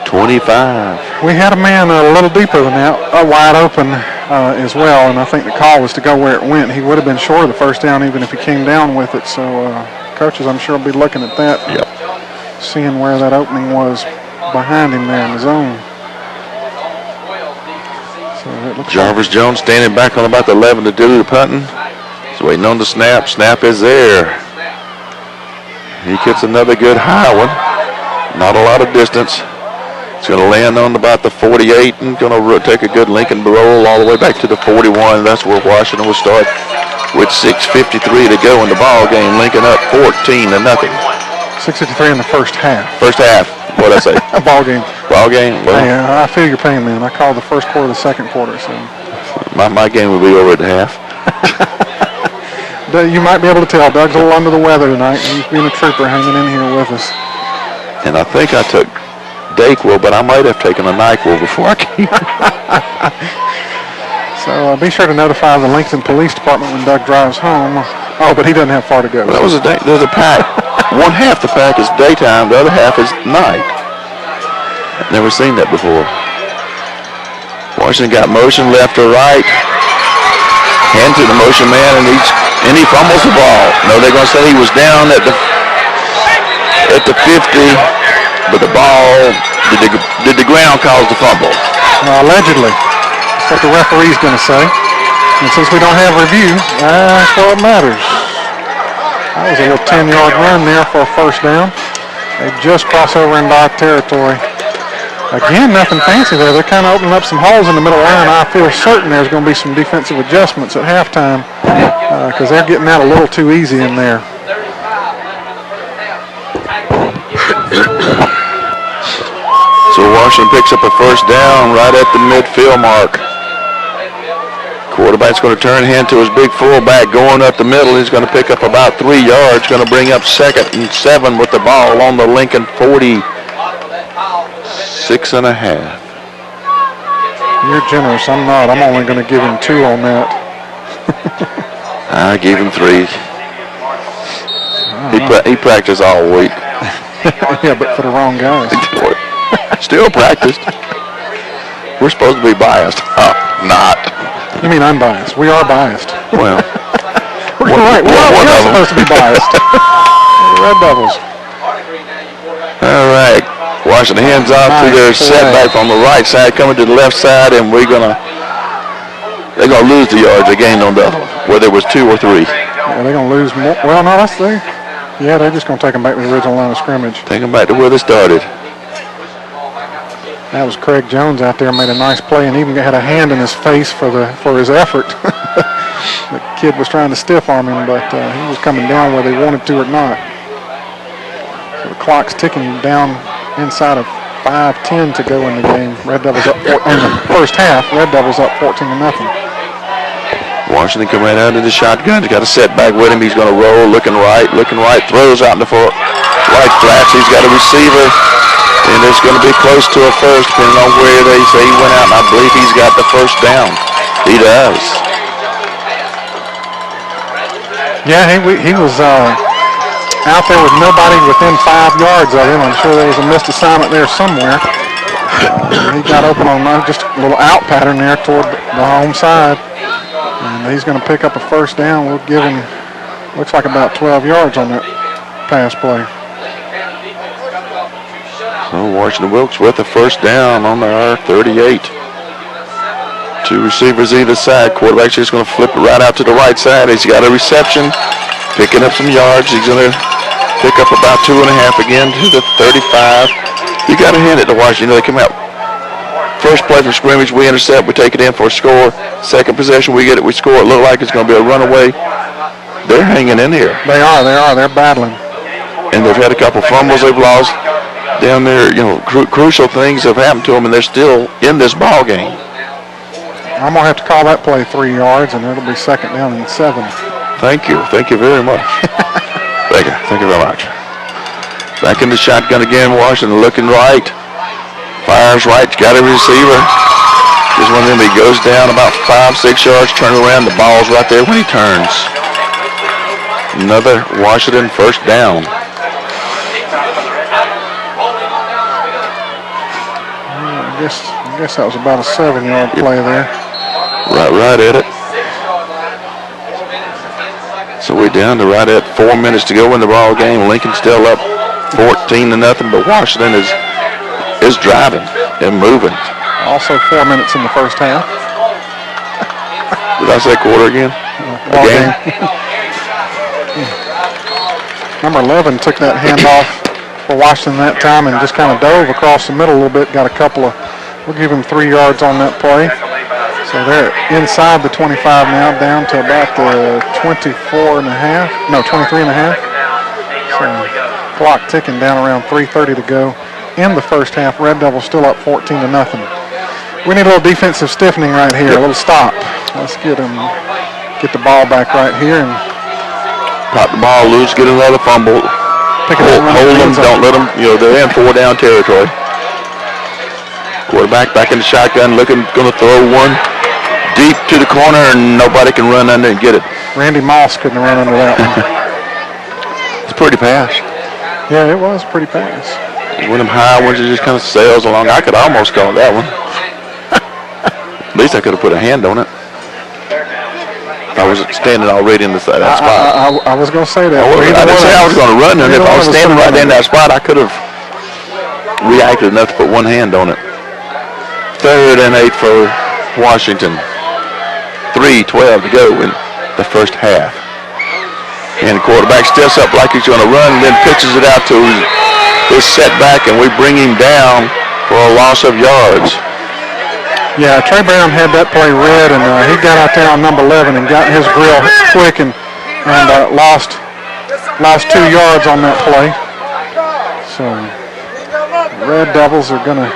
25. We had a man a little deeper than that, wide open as well, and I think the call was to go where it went. He would have been short of the 1st down even if he came down with it. So coaches, I'm sure, will be looking at that, seeing where that opening was behind him there in the zone. So it looks Jarvis Jones standing back on about the 11 to do the punting. He's waiting on the snap. Snap is there. He gets another good high one. Not a lot of distance. It's going to land on about the 48 and going to take a good Lincoln roll all the way back to the 41. That's where Washington will start with 6:53 to go in the ball game. Lincoln up 14-0. 6:53 in the first half. First half. What'd I say? Ball game. Ball game. Well, hey, I feel your pain, man. I called the first quarter, the second quarter. So my game will be over at the half. You might be able to tell. Doug's a little under the weather tonight. He's being a trooper hanging in here with us. And I think I took Dayquil, but I might have taken a NyQuil before I came. So be sure to notify the Lincoln Police Department when Doug drives home. Oh, but he doesn't have far to go. Well, that was there's a pack. One half the pack is daytime, the other half is night. Never seen that before. Washington got motion left or right. Hand to the motion man, and he fumbles the ball. No, they're going to say he was down at the 50, but the ball, did the ground cause the fumble? Allegedly. That's what the referee's going to say. And since we don't have review, that's what matters. That was a little 10-yard run there for a 1st down. They just cross over into our territory. Again, nothing fancy there. They're kind of opening up some holes in the middle line. I feel certain there's going to be some defensive adjustments at halftime because they're getting that a little too easy in there. So Washington picks up a 1st down right at the midfield mark. Quarterback's going to turn hand to his big fullback going up the middle. He's going to pick up about 3 yards. Going to bring up 2nd and 7 with the ball on the Lincoln 46.5. You're generous. I'm not. I'm only going to give him 2 on that. I gave him 3. He practiced all week. Yeah, but for the wrong guys. Still practiced. We're supposed to be biased. Not. You mean unbiased? We are biased. Well. We're right. We're supposed to be biased. The Red Devils. All right. Washington hands off to their setback on the right side, coming to the left side, and they're gonna lose the yards they gained on the other one, whether it was 2 or 3. Yeah, they're gonna lose more. Well, no, that's there. Yeah, they're just gonna take them back to the original line of scrimmage. Take them back to where they started. That was Craig Jones out there, made a nice play, and even had a hand in his face for his effort. The kid was trying to stiff arm him, but he was coming down whether he wanted to or not. So the clock's ticking down inside of 5:10 to go in the game. Red Devils up in the first half. Red Devils up 14-0. Washington coming right out of the shotgun. He's got a setback with him. He's going to roll, looking right, throws out in the right flats. He's got a receiver, and it's going to be close to a 1st, depending on where they say he went out. And I believe he's got the 1st down. He does. Yeah, he was out there with nobody within 5 yards of him. I'm sure there was a missed assignment there somewhere. He got open on just a little out pattern there toward the home side. And he's going to pick up a first down. We'll give him, looks like about 12 yards on that pass play. So Washington-Wilkes with a first down on their 38. 2 receivers either side. Quarterback's just going to flip it right out to the right side. He's got a reception, picking up some yards. He's going to pick up about 2.5 again to the 35. You got to hand it to Washington. They come out. First play from scrimmage, we intercept, we take it in for a score. Second possession, we get it, we score. It looked like it's going to be a runaway. They're hanging in here. They are. They're battling. And they've had a couple fumbles they've lost down there. You know, crucial things have happened to them, and they're still in this ball game. I'm going to have to call that play 3 yards, and it'll be second down and 7. Thank you. Thank you very much. Thank you. Thank you very much. Back in the shotgun again, Washington looking right. Fires right, got a receiver. Just one of them, he goes down about 5-6 yards, turn around, the ball's right there when he turns. Another Washington first down. I guess that was about a 7-yard play there. Right at it. So we're down to right at 4 minutes to go in the ball game. Lincoln's still up 14-0, but Washington is driving and moving. Also 4 minutes in the first half. Did I say quarter again? Ball game. Number 11 took that handoff for Washington that time and just kind of dove across the middle a little bit. Got a couple of, we'll give him 3 yards on that play. So they're inside the 25 now, down to about the 23 and a half. So clock ticking down around 3:30 to go in the first half. Red Devils still up 14-0. We need a little defensive stiffening right here, a little stop. Let's get the ball back right here and pop the ball loose, get another fumble. Hold them, don't let them, they're in 4 down territory. Quarterback back in the shotgun, going to throw one deep to the corner, and nobody can run under and get it. Randy Moss couldn't run under that one. It's a pretty pass. Yeah, it was a pretty pass. One of them high ones that just kind of sails along. I could almost call that one. At least I could have put a hand on it. I was standing already in that spot. I was going to say that. I didn't say I was going to run, and if I was standing right in that spot, I could have reacted enough to put one hand on it. 3rd and 8 for Washington. 3:12 to go in the first half. And the quarterback steps up like he's going to run, and then pitches it out to his setback, and we bring him down for a loss of yards. Yeah, Trey Brown had that play read, and he got out there on number 11 and got his grill quick and lost 2 yards on that play. So Red Devils are going to.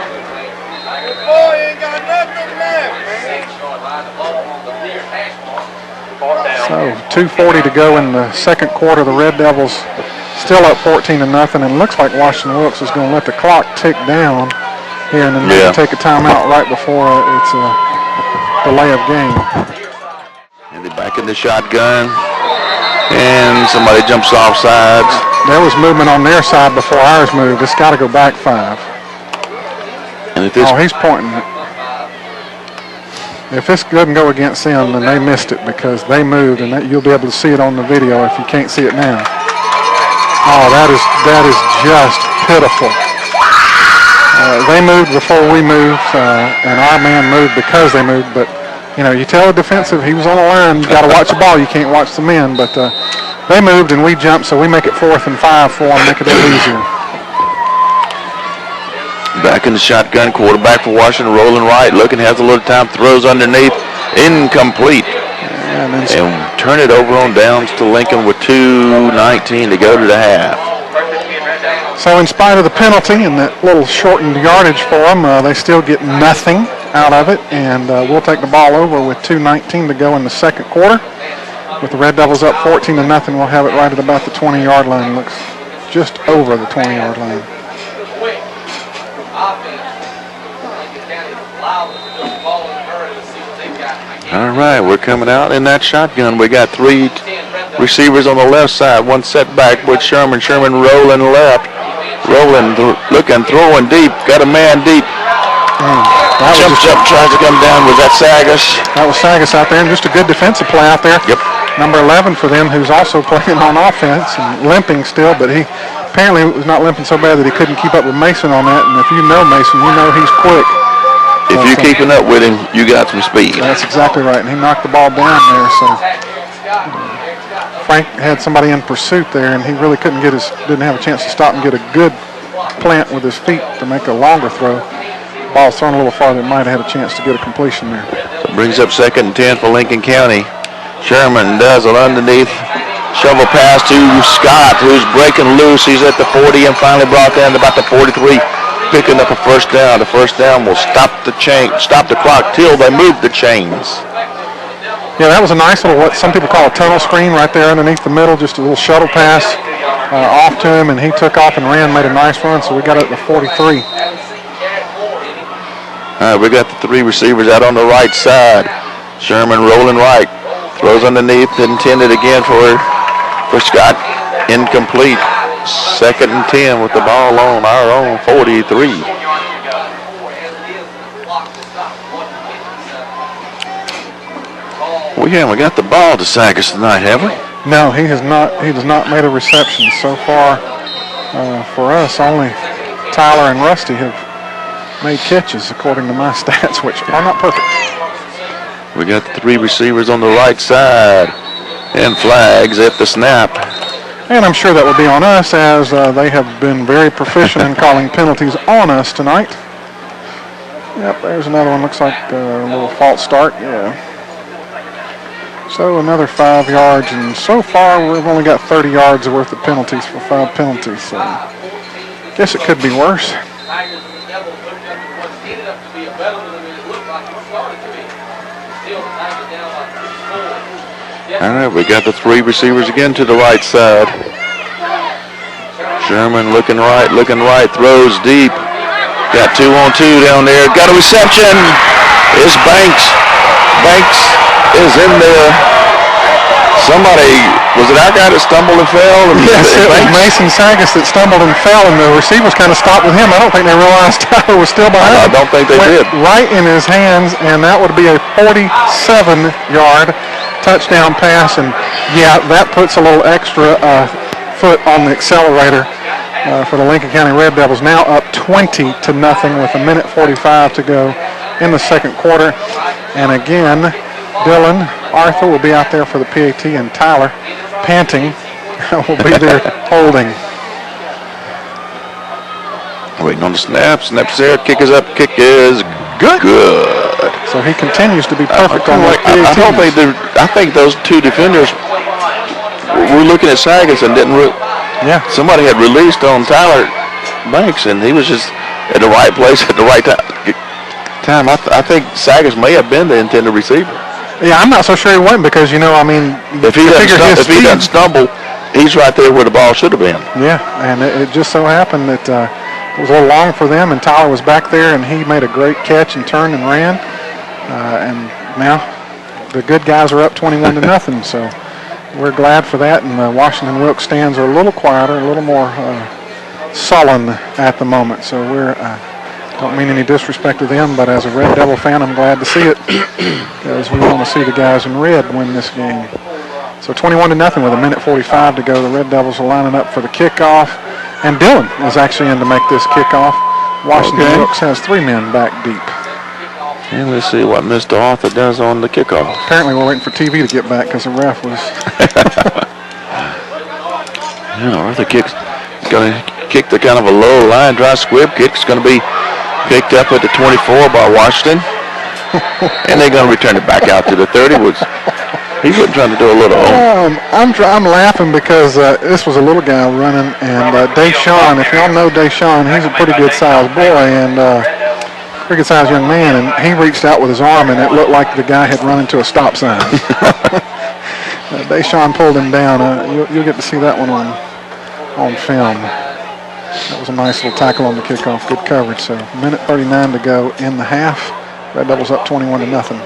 So 2:40 to go in the second quarter. The Red Devils still up 14-0, and it looks like Washington-Wilkes is going to let the clock tick down here and then maybe take a timeout right before it's a delay of game. And they're back in the shotgun, and somebody jumps off sides. There was movement on their side before ours moved. It's got to go back 5. And if this he's pointing it. If this doesn't go against them, then they missed it because they moved, and you'll be able to see it on the video if you can't see it now. Oh, that is just pitiful. They moved before we moved, and our man moved because they moved. But, you tell a defensive, he was on the line, you got to watch the ball, you can't watch the men. But they moved and we jumped, so we make it 4th and 5 for them, make it a little easier. Back in the shotgun, quarterback for Washington, rolling right, looking, has a little time, throws underneath, incomplete. And turn it over on downs to Lincoln with 2:19 to go to the half. So in spite of the penalty and that little shortened yardage for them, they still get nothing out of it, and we'll take the ball over with 2:19 to go in the second quarter. With the Red Devils up 14-0, we'll have it right at about the 20-yard line. Looks just over the 20-yard line. All right, we're coming out in that shotgun. We got 3 receivers on the left side. One setback with Sherman. Sherman rolling left. Rolling, looking, throwing deep. Got a man deep. Jumps up, tries to come down. Was that Sagas? That was Sagas out there, and just a good defensive play out there. Yep. Number 11 for them, who's also playing on offense and limping still, but he apparently was not limping so bad that he couldn't keep up with Mason on that. And if you know Mason, you know he's quick. If you're keeping up with him, you got some speed. That's exactly right, and he knocked the ball down there. So Frank had somebody in pursuit there, and he really didn't have a chance to stop and get a good plant with his feet to make a longer throw. Ball's thrown a little farther, might have had a chance to get a completion there. So brings up 2nd and 10 for Lincoln County. Sherman does it underneath. Shovel pass to Scott, who's breaking loose. He's at the 40 and finally brought down to about the 43, picking up a first down. The first down will stop the clock till they move the chains. Yeah, that was a nice little, what some people call a tunnel screen right there underneath the middle, just a little shuttle pass off to him, and he took off and ran, made a nice run, so we got it at the 43. All right, we got the 3 receivers out on the right side. Sherman rolling right. Throws underneath, intended again for Scott. Incomplete. 2nd and 10 with the ball on our own 43. We haven't got the ball to Sagas tonight, have we? No, he has not. He has not made a reception so far. For us, only Tyler and Rusty have made catches according to my stats, which are not perfect. We got the 3 receivers on the right side, and flags at the snap. And I'm sure that will be on us, as they have been very proficient in calling penalties on us tonight. Yep, there's another one. Looks like a little false start. Yeah. So another 5 yards, and so far we've only got 30 yards worth of penalties for 5 penalties. So guess it could be worse. All right, we got the 3 receivers again to the right side. Sherman looking right, throws deep. Got 2-on-2 down there. Got a reception. It's Banks. Banks is in there. Somebody, was it our guy that stumbled and fell? Yes, it was Mason Sagas that stumbled and fell, and the receivers kind of stopped with him. I don't think they realized Tyler was still behind. I don't think they did. Right in his hands, and that would be a 47-yard touchdown pass, and yeah, that puts a little extra foot on the accelerator for the Lincoln County Red Devils. Now up 20-0 with 1:45 to go in the 2nd quarter. And again, Dylan Arthur will be out there for the PAT, and Tyler, panting, will be there holding. Waiting on the snap. Snap's there. Kick is up. Kick is good. So he continues to be perfect on the PAT. I think those 2 defenders were looking at Sagas and didn't. Yeah. Somebody had released on Tyler Banks, and he was just at the right place at the right time. I think Sagas may have been the intended receiver. Yeah, I'm not so sure he wasn't, because, you know, I mean, if he doesn't stumble, he's right there where the ball should have been. Yeah, and it just so happened that it was a little long for them, and Tyler was back there, and he made a great catch and turned and ran. And now the good guys are up 21-0, so we're glad for that. And the Washington-Wilkes stands are a little quieter, a little more sullen at the moment. So we're don't mean any disrespect to them, but as a Red Devil fan, I'm glad to see it, because we want to see the guys in red win this game. So 21-0 with 1:45 to go. The Red Devils are lining up for the kickoff, and Dylan is actually in to make this kickoff. Washington-Wilkes has 3 men back deep. And let's see what Mr. Arthur does on the kickoff. Apparently we're waiting for TV to get back, because the ref was... Yeah, Arthur kicks. He's going to kick the kind of a low line drive squib kick. It's going to be picked up at the 24 by Washington. And they're going to return it back out to the 30. He wasn't trying to do a little. I'm laughing because this was a little guy running, and Deshaun, if y'all know Deshaun, he's a pretty good sized boy, and pretty good sized young man, and he reached out with his arm, and it looked like the guy had run into a stop sign. Deshaun pulled him down. You'll get to see that one on film. That was a nice little tackle on the kickoff. Good coverage. So 1:39 to go in the half. Red Devils up 21-0.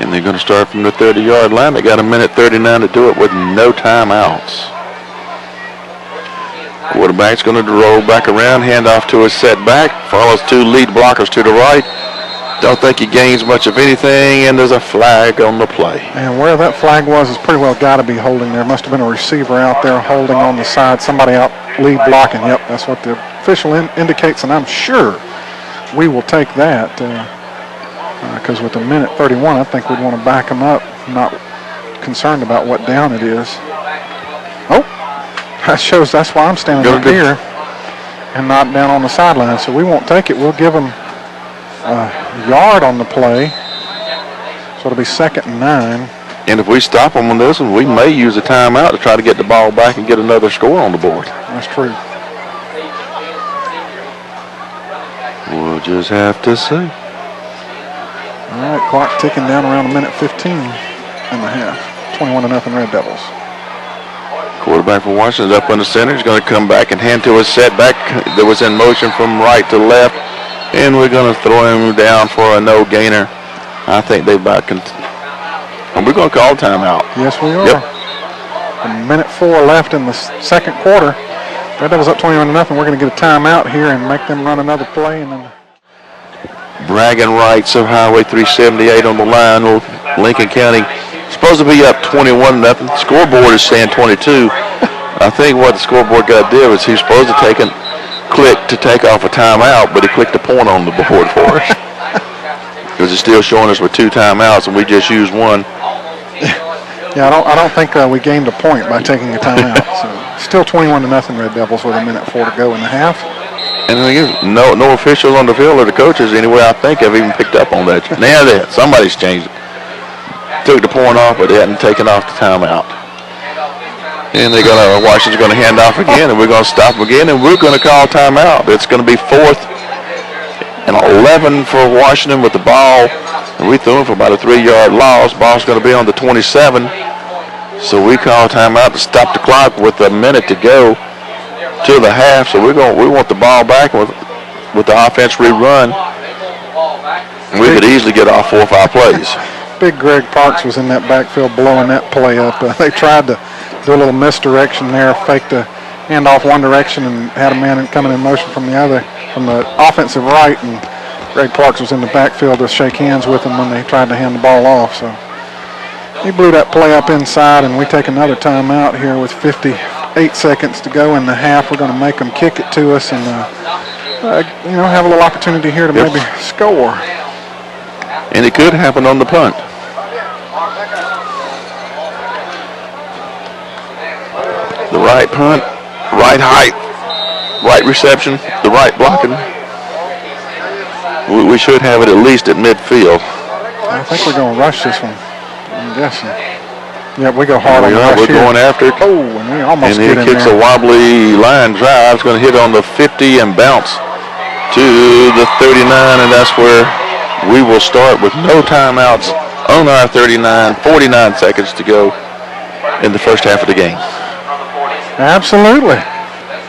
And they're going to start from the 30-yard line. They got a minute 39 to do it with no timeouts. Quarterback's going to roll back around, hand off to his setback, follows two lead blockers to the right. Don't think he gains much of anything, and there's a flag on the play. And where that flag was is pretty well got to be holding there. Must have been a receiver out there holding on the side, somebody out lead blocking. Yep, that's what the official indicates, and I'm sure we will take that because with a minute 31, I think we'd want to back them up, not concerned about what down it is. Oh, that shows that's why I'm standing up here and not down on the sideline, so we won't take it. We'll give them a yard on the play, so it'll be 2nd and 9. And if we stop them on this one, we may use a timeout to try to get the ball back and get another score on the board. That's true. We'll just have to see. All right, clock ticking down around a minute 15 and a half. 21-0 Red Devils. Quarterback for Washington is up in the center. He's going to come back and hand to his setback that was in motion from right to left. And we're going to throw him down for a no gainer. I think they're about and we're going to call timeout. Yes, we are. Yep. A minute 4 left in the second quarter. Red Devils up 21-0. We're going to get a timeout here and make them run another play. And then Bragging rights of Highway 378 on the line. Lincoln County supposed to be up 21-0. Scoreboard is saying 22. I think what the scoreboard guy did was he was supposed to click to take off a timeout, but he clicked a point on the board for us. Because it's still showing us with 2 timeouts, and we just used one. Yeah, I don't think we gained a point by taking a timeout. So still 21-0 Red Devils with a minute 4 to go in the half. And the thing is, no officials on the field or the coaches anyway, I think, have even picked up on that. Now they somebody's changed it. Took the point off, but they hadn't taken off the timeout. And Washington's going to hand off again, and we're going to stop again, and we're going to call timeout. It's going to be 4th and 11 for Washington with the ball. And we threw him for about a 3-yard loss. Ball's going to be on the 27. So we call timeout to stop the clock with a minute to go to the half. So we want the ball back with the offense rerun. And we could easily get off 4 or 5 plays. Big Greg Parks was in that backfield blowing that play up. They tried to do a little misdirection there, faked the handoff one direction and had a man coming in motion from the offensive right, and Greg Parks was in the backfield to shake hands with him when they tried to hand the ball off. So he blew that play up inside, and we take another timeout here with 58 seconds to go in the half. We're going to make them kick it to us and have a little opportunity here to maybe score. And it could happen on the punt. The right punt, right height, right reception, the right blocking. We should have it at least at midfield. I think we're going to rush this one, I'm guessing. Yeah, we go hard on the rush. We're going after it. Oh, and we almost get in there. And he kicks a wobbly line drive. It's going to hit on the 50 and bounce to the 39, and that's where we will start with no timeouts on our 39, 49 seconds to go in the first half of the game. Absolutely.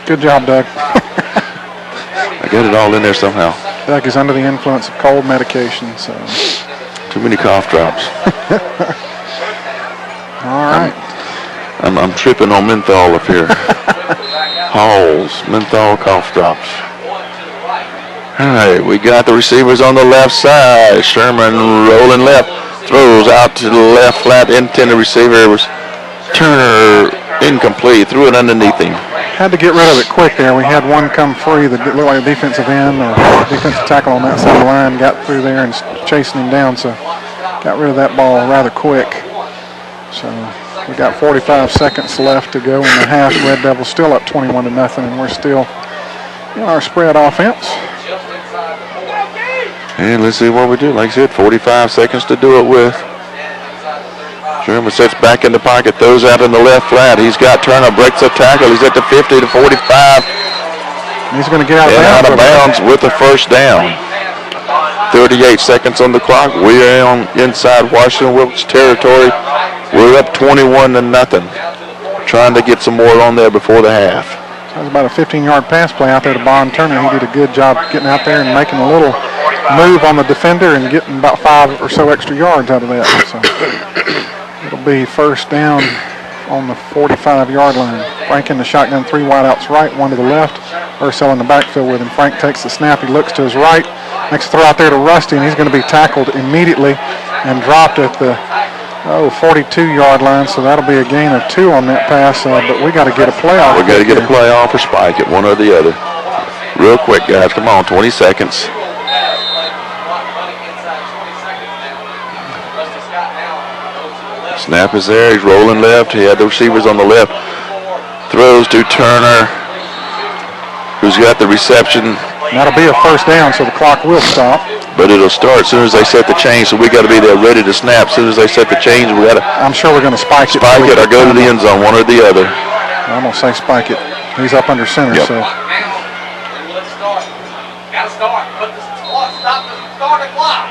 Good job, Doug. I got it all in there somehow. Doug is under the influence of cold medication, so. Too many cough drops. All right. I'm tripping on menthol up here. Halls, menthol cough drops. All right, we got the receivers on the left side. Sherman rolling left, throws out to the left flat, intended receiver was Turner, incomplete, threw it underneath him. Had to get rid of it quick there. We had one come free that looked like a defensive end or defensive tackle on that side of the line, got through there and chasing him down, so got rid of that ball rather quick. So we got 45 seconds left to go in the half. Red Devils still up 21-0, and we're still in our spread offense. And let's see what we do. Like I said, 45 seconds to do it with. Sherman sits back in the pocket, throws out in the left flat. He's got Turner, breaks a tackle. He's at the 50 to 45. He's going to get out of bounds with the first down. 38 seconds on the clock. We are on inside Washington-Wilkes territory. We're up 21-0. Trying to get some more on there before the half. That was about a 15-yard pass play out there to Bond Turner. He did a good job getting out there and making a little move on the defender and getting about 5 or so extra yards out of that. So it'll be first down on the 45-yard line. Frank in the shotgun, 3 wideouts right, 1 to the left. Ursel in the backfield with him. Frank takes the snap. He looks to his right. Makes a throw out there to Rusty, and he's going to be tackled immediately and dropped at the 42-yard line. So that'll be a gain of 2 on that pass. But we got to get a play off. We got to get a play off or spike it, one or the other. Real quick, guys. Come on, 20 seconds. Snap is there. He's rolling left. He had the receivers on the left. Throws to Turner, who's got the reception. That'll be a first down, so the clock will stop. But it'll start as soon as they set the change, so we got to be there ready to snap. As soon as they set the change, we got to. I'm sure we're going to spike it. Spike it or go to the end zone, one or the other. I'm going to say spike it. He's up under center, Yep. so.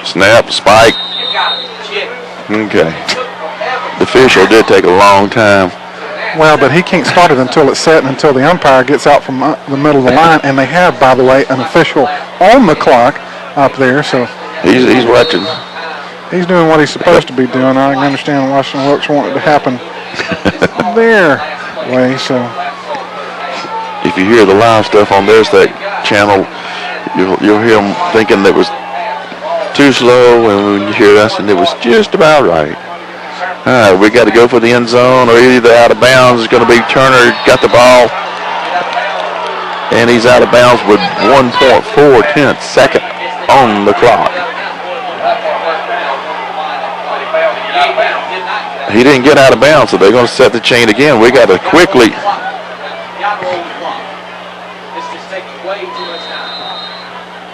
Snap, spike. Okay. The official did take a long time. Well, but he can't start it until it's set and until the umpire gets out from the middle of the line. And they have, by the way, an official on the clock up there. So He's watching. he's doing what he's supposed to be doing. I can understand Washington-Wilkes wanted it to happen their way. So If you hear the live stuff on their channel, you'll hear them thinking that was too slow, and when you hear us, and it was just about right. All right, we got to go for the end zone, or either out of bounds. It's going to be Turner got the ball, and he's out of bounds with 1.4 second on the clock. He didn't get out of bounds, so they're going to set the chain again. We got to quickly. This just takes way too much time.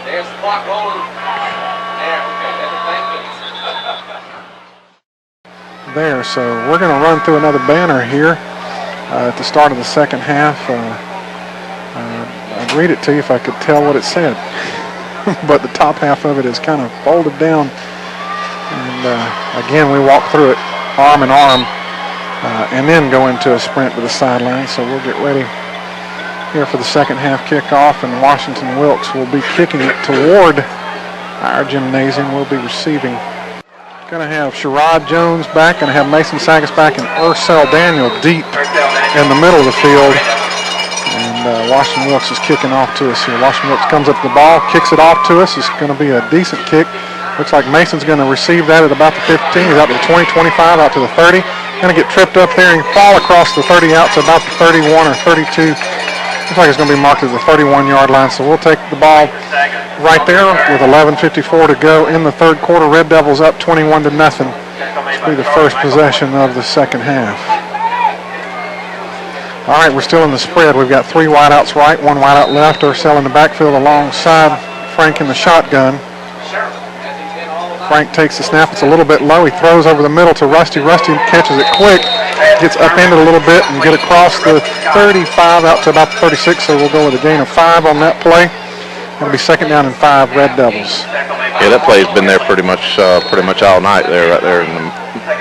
There's the clock rolling. There, okay, there, so we're going to run through another banner here at the start of the second half. I'd read it to you if I could tell what it said. But the top half of it is kind of folded down. And again, we walk through it arm in arm and then go into a sprint to the sideline. So we'll get ready here for the second half kickoff, and Washington-Wilkes will be kicking it toward our gymnasium. We'll be receiving. Going to have Sherrod Jones back, going to have Mason Sagas back, and Ursel Daniel deep in the middle of the field. And Washington-Wilkes is kicking off to us here. Washington-Wilkes comes up to the ball, kicks it off to us. It's going to be a decent kick. Looks like Mason's going to receive that at about the 15. He's out to the 20, 25, out to the 30. Going to get tripped up there and fall across the 30 out to about the 31 or 32. Looks like it's going to be marked at the 31-yard line. So we'll take the ball right there with 11:54 to go in the third quarter. Red Devils up 21-0. This will be the first possession of the second half. All right, we're still in the spread. We've got 3 wideouts right, 1 wideout left. Ursel in the backfield alongside Frank in the shotgun. Frank takes the snap. It's a little bit low. He throws over the middle to Rusty. Rusty catches it quick, gets upended a little bit and get across the 35 out to about the 36. So we'll go with a gain of 5 on that play. It'll be second down and 5, Red Devils. Yeah, that play's been there pretty much all night there, right there in the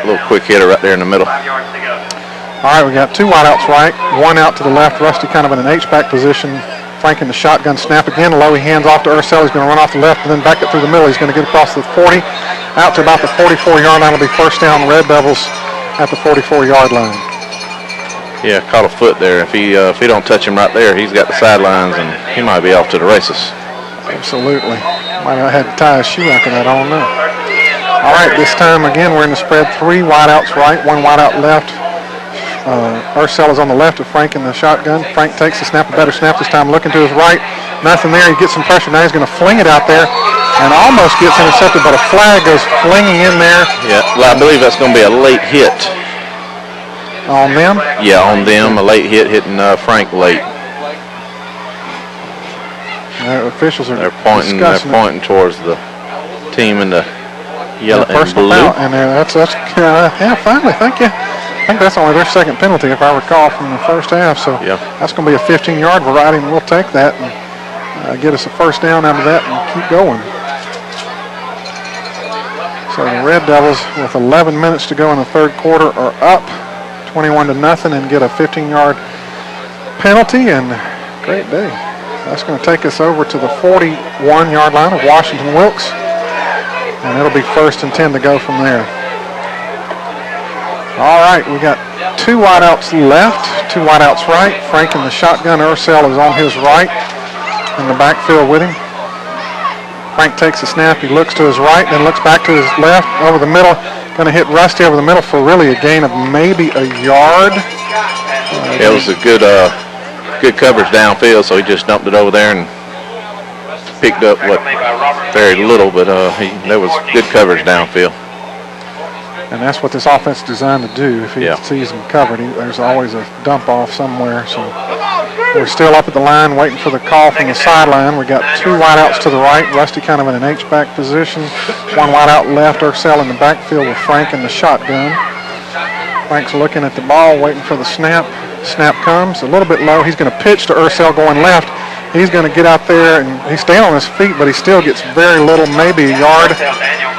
little quick hitter right there in the middle. All right, we got 2 wideouts right, 1 out to the left. Rusty kind of in an H-back position. Frank in the shotgun snap again low. He hands off to Ursel. He's going to run off the left and then back it through the middle. He's going to get across the 40 out to about the 44-yard line. It'll be first down, Red Devils at the 44-yard line. Yeah, caught a foot there. If he don't touch him right there, he's got the sidelines and he might be off to the races. Absolutely. Might have had to tie his shoe after that. I don't know. All right, this time again we're in the spread. 3 wideouts right, 1 wideout left. Ursel is on the left of Frank in the shotgun. Frank takes the snap, a better snap this time, looking to his right. Nothing there. He gets some pressure. Now he's going to fling it out there and almost gets intercepted, but a flag goes flinging in there. Yeah, well, I believe that's going to be a late hit. On them? Yeah, on them. A late hit hitting Frank late. Officials are They're pointing towards the team in the yellow and blue. And that's yeah, finally, thank you. I think that's only their second penalty, if I recall, from the first half. So yeah, that's going to be a 15-yard variety, and we'll take that and get us a first down out of that and keep going. So the Red Devils, with 11 minutes to go in the third quarter, are up 21-0 and get a 15-yard penalty. And great day. That's going to take us over to the 41-yard line of Washington-Wilkes. And it'll be 1st and 10 to go from there. All right, we got 2 wideouts left, 2 wideouts right. Frank in the shotgun. Ursell is on his right in the backfield with him. Frank takes a snap. He looks to his right, then looks back to his left, over the middle. Going to hit Rusty over the middle for really a gain of maybe a yard. It was a good coverage downfield, so he just dumped it over there and picked up very little, but there was good coverage downfield. And that's what this offense is designed to do. If he sees them covered, there's always a dump off somewhere. So we're still up at the line waiting for the call from the sideline. We got 2 wideouts to the right. Rusty kind of in an H-back position. 1 wideout left. Ursell in the backfield with Frank in the shotgun. Frank's looking at the ball, waiting for the snap. Snap comes a little bit low. He's going to pitch to Ursell going left. He's going to get out there, and he's staying on his feet, but he still gets very little, maybe a yard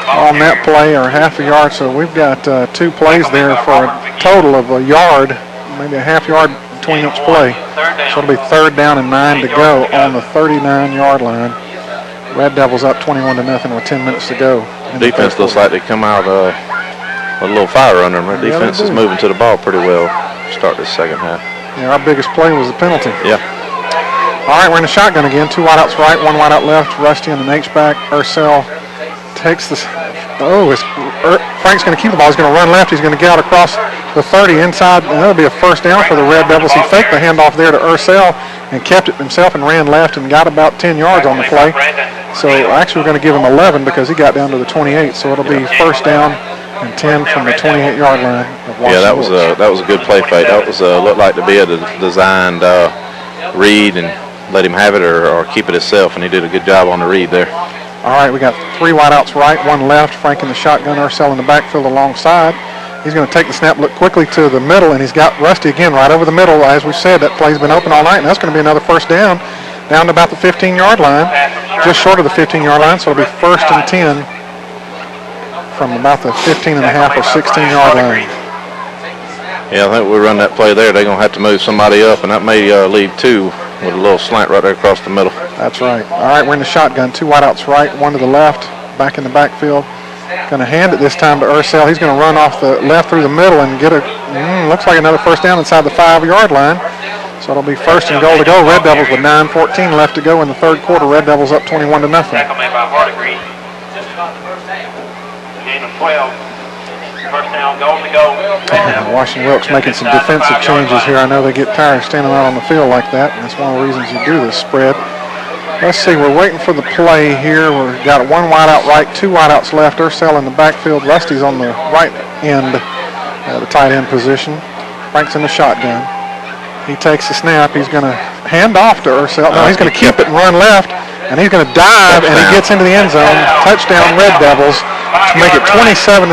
on that play or half a yard. So we've got 2 plays there for a total of a yard, maybe a half yard between each play. So it'll be 3rd down and 9 to go on the 39-yard line. Red Devils up 21-0 with 10 minutes to go. Defense looks like they come out with a little fire under them. Their defense is moving to the ball pretty well to start this second half. Yeah, our biggest play was the penalty. Yeah. All right, we're in the shotgun again. 2 wideouts right, 1 wideout left. Rusty in an H-back. Ursell takes this. Frank's going to keep the ball. He's going to run left. He's going to get out across the 30 inside, and that'll be a 1st down for the Red Devils. He faked the handoff there to Ursell and kept it himself and ran left and got about 10 yards on the play. So actually we're going to give him 11 because he got down to the 28. So it'll be 1st down and 10 from the 28-yard line of Washington. Yeah, that was a good play fake. That was looked like to be a designed read and let him have it or keep it himself, and he did a good job on the read there. All right, we got 3 wideouts right, 1 left. Frank in the shotgun, Ursell in the backfield alongside. He's going to take the snap, look quickly to the middle, and he's got Rusty again right over the middle. As we said, that play's been open all night, and that's going to be another 1st down to about the 15-yard line, just short of the 15-yard line, so it'll be 1st and 10 from about the 15.5 or 16-yard line. Yeah, I think we run that play there. They're going to have to move somebody up, and that may leave 2 with a little slant right there across the middle. That's right. All right, we're in the shotgun. 2 wideouts right, 1 to the left, back in the backfield. Going to hand it this time to Ursell. He's going to run off the left through the middle and get looks like another 1st down inside the 5-yard line. So it'll be 1st and goal to go. Red Devils with 9:14 left to go in the 3rd quarter. Red Devils up 21-0. Washington-Wilkes making some defensive changes here. I know they get tired of standing out on the field like that, and that's one of the reasons you do this spread. Let's see, we're waiting for the play here. We've got 1 wideout right, 2 wideouts left. Ursell in the backfield. Rusty's on the right end, the tight end position. Frank's in the shotgun. He takes the snap. He's going to hand off to Ursell. No, he's going to keep it and run left, and he's going to dive, and he gets into the end zone. Touchdown, Red Devils, to make it 27-0.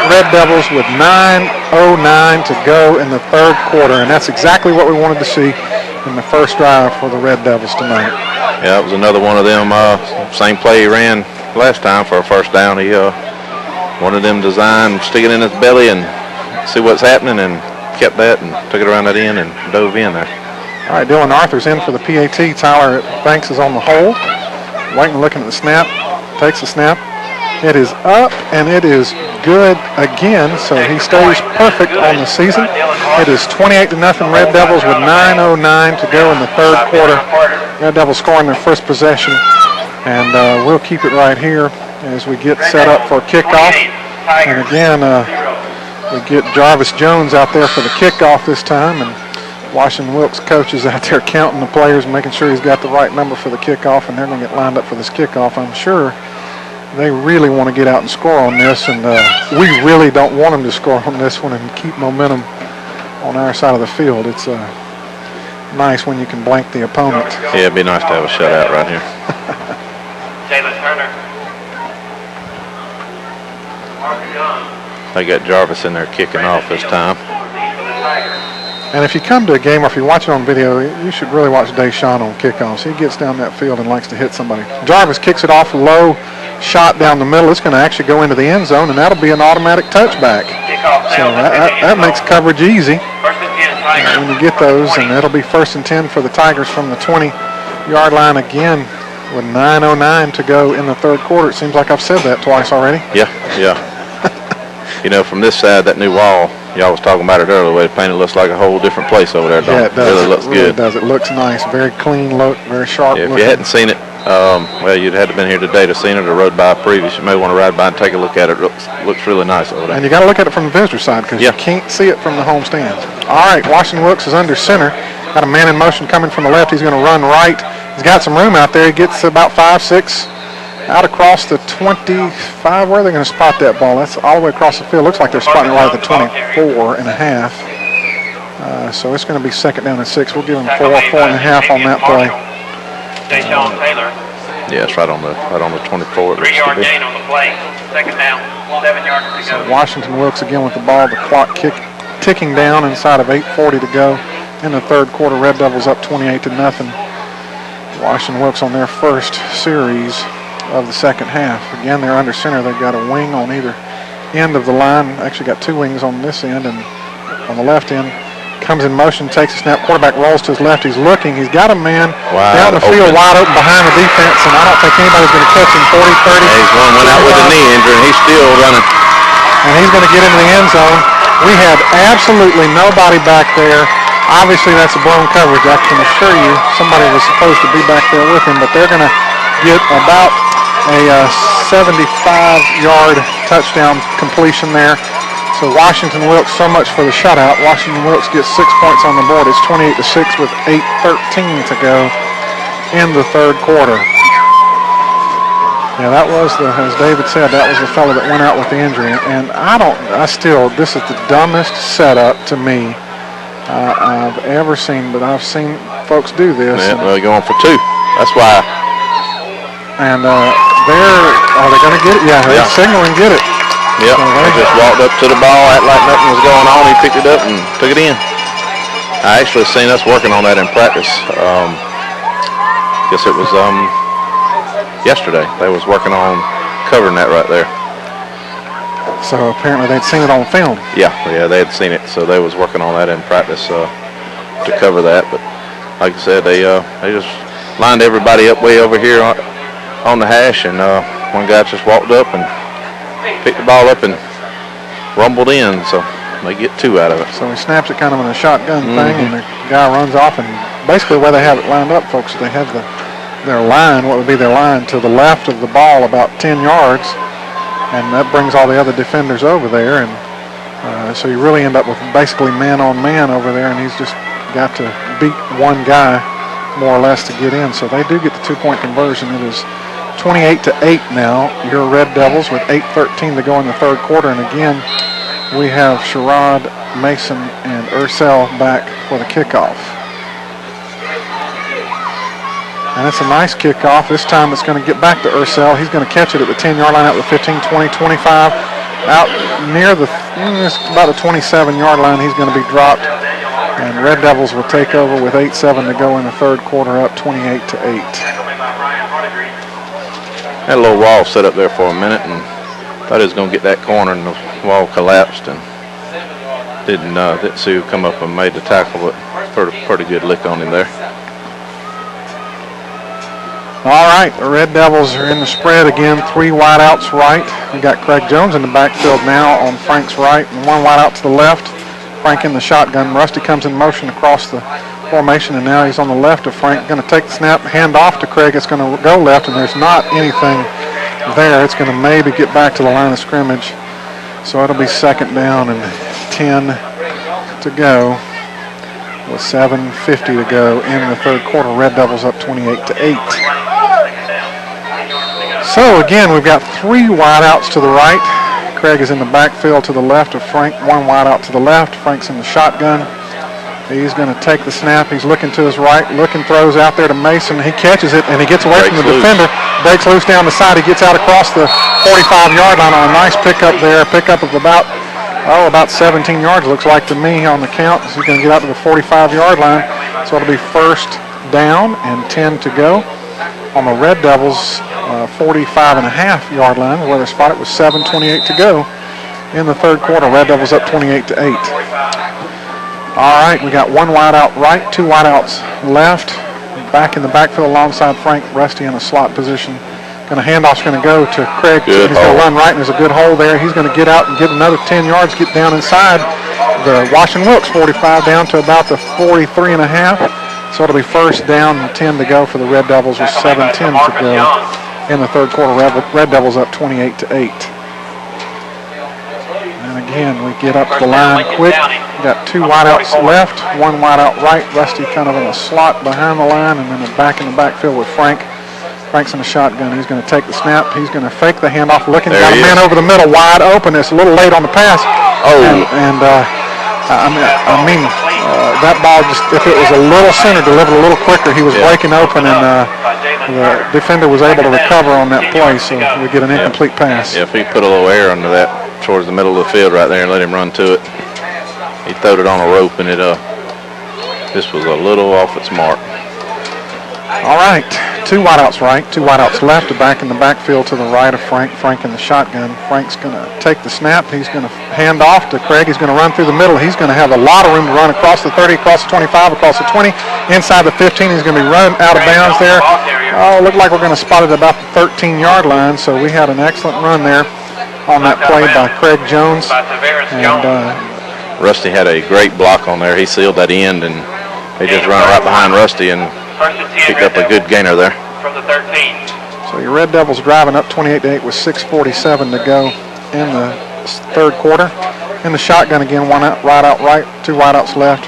Red Devils with 9:09 to go in the 3rd quarter, and that's exactly what we wanted to see in the first drive for the Red Devils tonight. Yeah, it was another one of them, same play he ran last time for a 1st down. He wanted them design, stick it in his belly and see what's happening, and kept that and took it around that end and dove in there. All right, Dylan Arthur's in for the PAT. Tyler Banks is on the hold. Waiting, looking at the snap. Takes the snap. It is up, and it is good again, so he stays perfect on the season. It is 28-0 Red Devils with 9:09 to go in the 3rd quarter. Red Devils scoring their first possession, and we'll keep it right here as we get set up for kickoff. And again, we get Jarvis Jones out there for the kickoff this time, and Washington-Wilkes coach is out there counting the players, making sure he's got the right number for the kickoff, and they're going to get lined up for this kickoff. I'm sure they really want to get out and score on this, and we really don't want them to score on this one and keep momentum on our side of the field. It's nice when you can blank the opponent. Yeah, it'd be nice to have a shutout right here. Jalen Turner. They got Jarvis in there kicking off this time. And if you come to a game or if you watch it on video, you should really watch Deshaun on kickoffs. He gets down that field and likes to hit somebody. Jarvis kicks it off low, shot down the middle. It's going to actually go into the end zone, and that'll be an automatic touchback. So that makes coverage easy when you get those, and it'll be 1st and 10 for the Tigers from the 20 yard line again with 9:09 to go in the third quarter. It seems like I've said that twice already. Yeah. You know, from this side, that new wall, y'all was talking about it earlier, the way it's painted, looks like a whole different place over there, don't Yeah, it does. Really looks it really good. does. It looks nice. Very clean look, very sharp Yeah, if looking. you hadn't seen it, well, you'd had to been here today to seen it or rode by previous. You may want to ride by and take a look at it. It looks really nice over there. And you got to look at it from the visitor side because you can't see it from the home stands. All right, Washington-Wilkes is under center. Got a man in motion coming from the left. He's going to run right. He's got some room out there. He gets about 5-6 out across the 25. Where are they going to spot that ball? That's all the way across the field. Looks like they're spotting it right at the 24 and a half. So it's going to be second down and 6. We'll give him 4.5 on that play. Deshaun Taylor. Yeah, it's right on the 24. 3-yard gain on the play. Second down, 7 yards to go. So Washington-Wilkes again with the ball. The clock ticking down inside of 8:40 to go in the third quarter. Red Devils up 28-0. Washington-Wilkes on their first series of the second half. Again, they're under center. They've got a wing on either end of the line. Actually got 2 wings on this end, and on the left end. Comes in motion, takes a snap. Quarterback rolls to his left. He's looking. He's got a man down the field wide open behind the defense, and I don't think anybody's going to catch him. 40, 30. Yeah, he's went out with a knee injury, and he's still running. And he's going to get into the end zone. We had absolutely nobody back there. Obviously, that's a blown coverage. I can assure you somebody was supposed to be back there with him, but they're going to get about a 75-yard touchdown completion there. So Washington-Wilkes, so much for the shutout. Washington-Wilkes gets 6 points on the board. It's 28-6 with 8:13 to go in the third quarter. Yeah, that was as David said, that was the fellow that went out with the injury. And this is the dumbest setup to me I've ever seen, but I've seen folks do this. Yeah, well, going for 2. That's why. And are they going to get it? Yeah, they signal and get it. Yep, he just walked up to the ball, acted like nothing was going on. He picked it up and took it in. I actually seen us working on that in practice. Guess it was yesterday. They was working on covering that right there. So apparently they'd seen it on film. Yeah, they had seen it. So they was working on that in practice to cover that. But like I said, they just lined everybody up way over here on the hash, and one guy just walked up and picked the ball up and rumbled in, so they get 2 out of it. So he snaps it kind of in a shotgun thing, and the guy runs off, and basically where they have it lined up, folks, they have their line, what would be their line, to the left of the ball about 10 yards, and that brings all the other defenders over there, and so you really end up with basically man-on-man over there, and he's just got to beat one guy more or less to get in, so they do get the 2-point conversion. It is 28-8 now. Your Red Devils with 8:13 to go in the third quarter. And again, we have Sherrod, Mason, and Ursel back for the kickoff. And it's a nice kickoff. This time it's going to get back to Ursel. He's going to catch it at the 10-yard line, out the 15, 20, 25. Out near about the 27-yard line, he's going to be dropped. And Red Devils will take over with 8:07 to go in the third quarter, up 28-8. Had a little wall set up there for a minute, and thought he was going to get that corner, and the wall collapsed, and didn't see who come up and made the tackle, but pretty good lick on him there. All right, the Red Devils are in the spread again. 3 wideouts right. We got Craig Jones in the backfield now on Frank's right, and 1 wideout to the left. Frank in the shotgun. Rusty comes in motion across the formation, and now he's on the left of Frank. Going to take the snap, hand off to Craig. It's going to go left, and there's not anything there. It's going to maybe get back to the line of scrimmage. So it'll be second down and 10 to go with 7:50 to go in the third quarter. Red Devils up 28-8. So again, we've got 3 wideouts to the right. Craig is in the backfield to the left of Frank. 1 wideout to the left. Frank's in the shotgun. He's going to take the snap. He's looking to his right, throws out there to Mason. He catches it, and he gets away from the defender. Breaks loose down the side. He gets out across the 45-yard line on a nice pickup there. Pickup of about 17 yards, looks like to me on the count. So he's going to get out to the 45-yard line. So it'll be first down and 10 to go on the Red Devils' 45.5-yard line, where they're spotted with 7:28 to go in the third quarter. Red Devils up 28-8. All right, we got 1 wideout right, 2 wideouts left. back in the backfield alongside Frank. Rusty in a slot position. Handoff's going to go to Craig. Good He's going hole. to run right, and there's a good hole there. He's going to get out and get another 10 yards, get down inside the Washington-Wilkes 45 down to about the 43 and a half. So it'll be first down and 10 to go for the Red Devils with 7:10 to go in the third quarter. Red Devils up 28-8. And again, we get up the line quick. Got 2 wideouts left, 1 wideout right. Rusty kind of in a slot behind the line, and then back in the backfield with Frank. Frank's in the shotgun. He's going to take the snap. He's going to fake the handoff. Looking, got a man over the middle, wide open. It's a little late on the pass. That ball just, if it was a little center, delivered a little quicker, he was breaking open, and the defender was able to recover on that play, so we get an incomplete pass. Yeah, if he put a little air under that towards the middle of the field right there and let him run to it, he throwed it on a rope, and it this was a little off its mark. All right, 2 wideouts right, 2 wideouts left, back in the backfield to the right of Frank. Frank in the shotgun. Frank's going to take the snap. He's going to hand off to Craig. He's going to run through the middle. He's going to have a lot of room to run across the 30, across the 25, across the 20, inside the 15. He's going to be running out of bounds there. Oh, looked like we're going to spot it about the 13-yard line, so we had an excellent run there on that play by Craig Jones. And Rusty had a great block on there. He sealed that end, and they just run right behind Rusty and picked up a good gainer there. From the 13. So your Red Devils driving up 28-8 with 6:47 to go in the third quarter. In the shotgun again, 1 out, right out right, 2 wideouts left.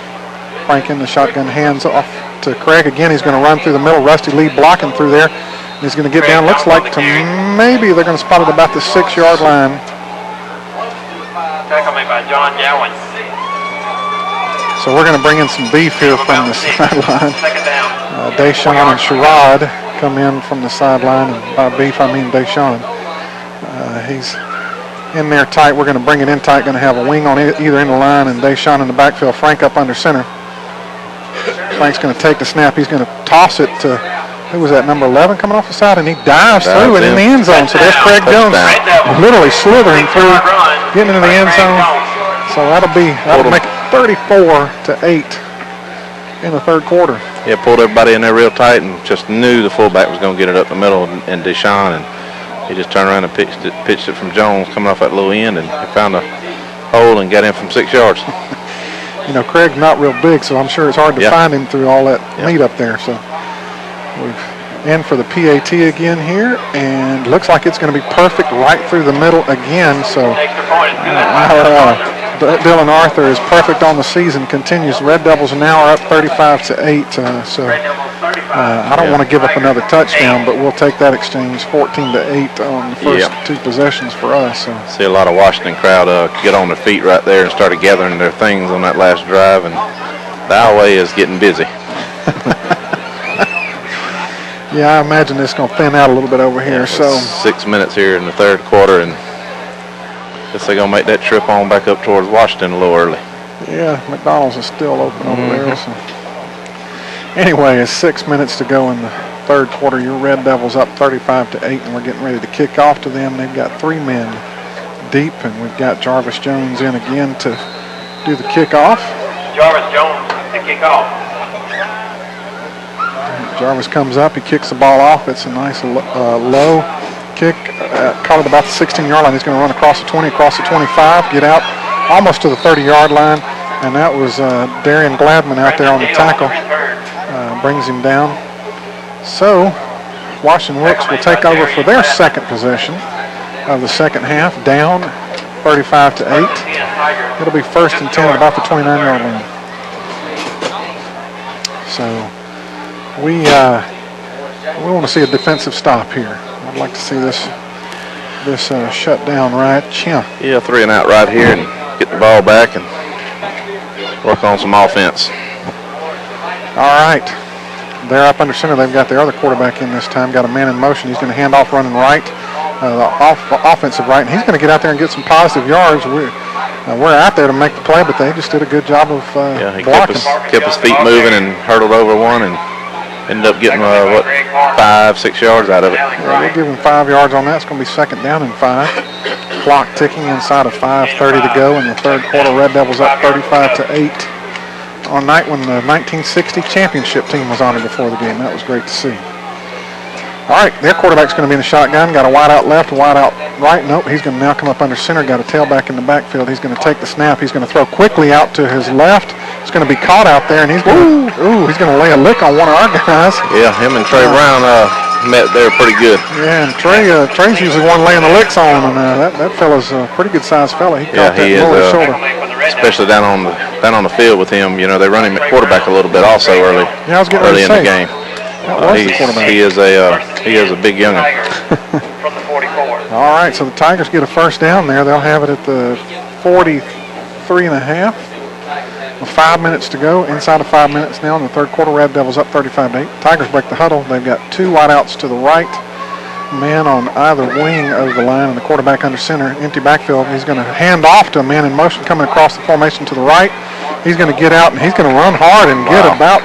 Frank in the shotgun, hands off to Craig. Again, he's going to run through the middle. Rusty Lee blocking through there. And he's going to get down. Looks like to maybe they're going to spot it about the 6-yard line. Tackle made by John Gowan. So we're going to bring in some beef here from the sideline. Second down. Deshaun and Sherrod come in from the sideline, and by beef I mean Deshaun. He's in there tight. We're going to bring it in tight. Going to have a wing on either end of the line, and Deshaun in the backfield. Frank up under center. Frank's going to take the snap. He's going to toss it to, who was that, number 11 coming off the side, and he dives through it in the end zone. So there's Craig Jones literally slithering through, getting into the end zone. So that'll make it 34-8 in the third quarter. Yeah, pulled everybody in there real tight and just knew the fullback was going to get it up the middle, and Deshaun, and he just turned around and pitched it from Jones coming off that low end, and he found a hole and got in from 6 yards. You know, Craig's not real big, so I'm sure it's hard to find him through all that meat up there. So we've in for the PAT again here, and looks like it's going to be perfect right through the middle again. So Dylan Arthur is perfect on the season, continues. Red Devils now are up 35-8. I don't want to give up another touchdown, but we'll take that exchange 14-8 on the first 2 possessions for us. So. See a lot of Washington crowd get on their feet right there and started gathering their things on that last drive, and the aisleway is getting busy. Yeah, I imagine it's going to thin out a little bit over here. So 6 minutes here in the third quarter, and I guess they're going to make that trip on back up towards Washington a little early. Yeah, McDonald's is still open over there. So. Anyway, it's 6 minutes to go in the third quarter. Your Red Devils up 35-8, and we're getting ready to kick off to them. They've got 3 men deep, and we've got Jarvis Jones in again to do the kickoff. Jarvis Jones to kick off. Jarvis comes up, he kicks the ball off. It's a nice low kick, caught it about the 16-yard line. He's going to run across the 20, across the 25, get out almost to the 30-yard line, and that was Darian Gladman out there on the tackle. Brings him down. So Washington-Wilkes will take over for their second possession of the second half, down 35-8. It'll be first and 10 at about the 29-yard line. So we want to see a defensive stop here. I'd like to see this shut down right. Yeah, 3 and out right here, and get the ball back and work on some offense. All right. They're up under center. They've got their other quarterback in this time. Got a man in motion. He's going to hand off running right, the offensive right, and he's going to get out there and get some positive yards. We're out there to make the play, but they just did a good job of he blocking. kept his feet moving and hurdled over one, and ended up getting 5-6 yards out of it. Yeah, we'll give him 5 yards on that. It's going to be second down and 5. Clock ticking inside of 5:30 to go in the third quarter. Red Devils up 35-8. on a night when the 1960 championship team was honored before the game. That was great to see. All right, their quarterback's going to be in the shotgun. Got a wide out left, a wide out right. Nope, he's going to now come up under center. Got a tailback in the backfield. He's going to take the snap. He's going to throw quickly out to his left. It's going to be caught out there, and he's going to he's going to lay a lick on one of our guys. Yeah, him and Trey Brown met there pretty good. Yeah, and Trey's usually one laying the licks on, and that fella's a pretty good sized fella. He caught that lower his shoulder. Especially down on the field with him. You know, they run him at quarterback a little bit also early. Yeah, I was getting early ready to in the game. He is a big young'un. All right, so the Tigers get a first down there. They'll have it at the 43.5. With 5 minutes to go. Inside of 5 minutes now in the third quarter. Red Devils up 35-8. Tigers break the huddle. They've got two wideouts to the right. Man on either wing of the line, and the quarterback under center. Empty backfield. He's going to hand off to a man in motion coming across the formation to the right. He's going to get out, and he's going to run hard and get about.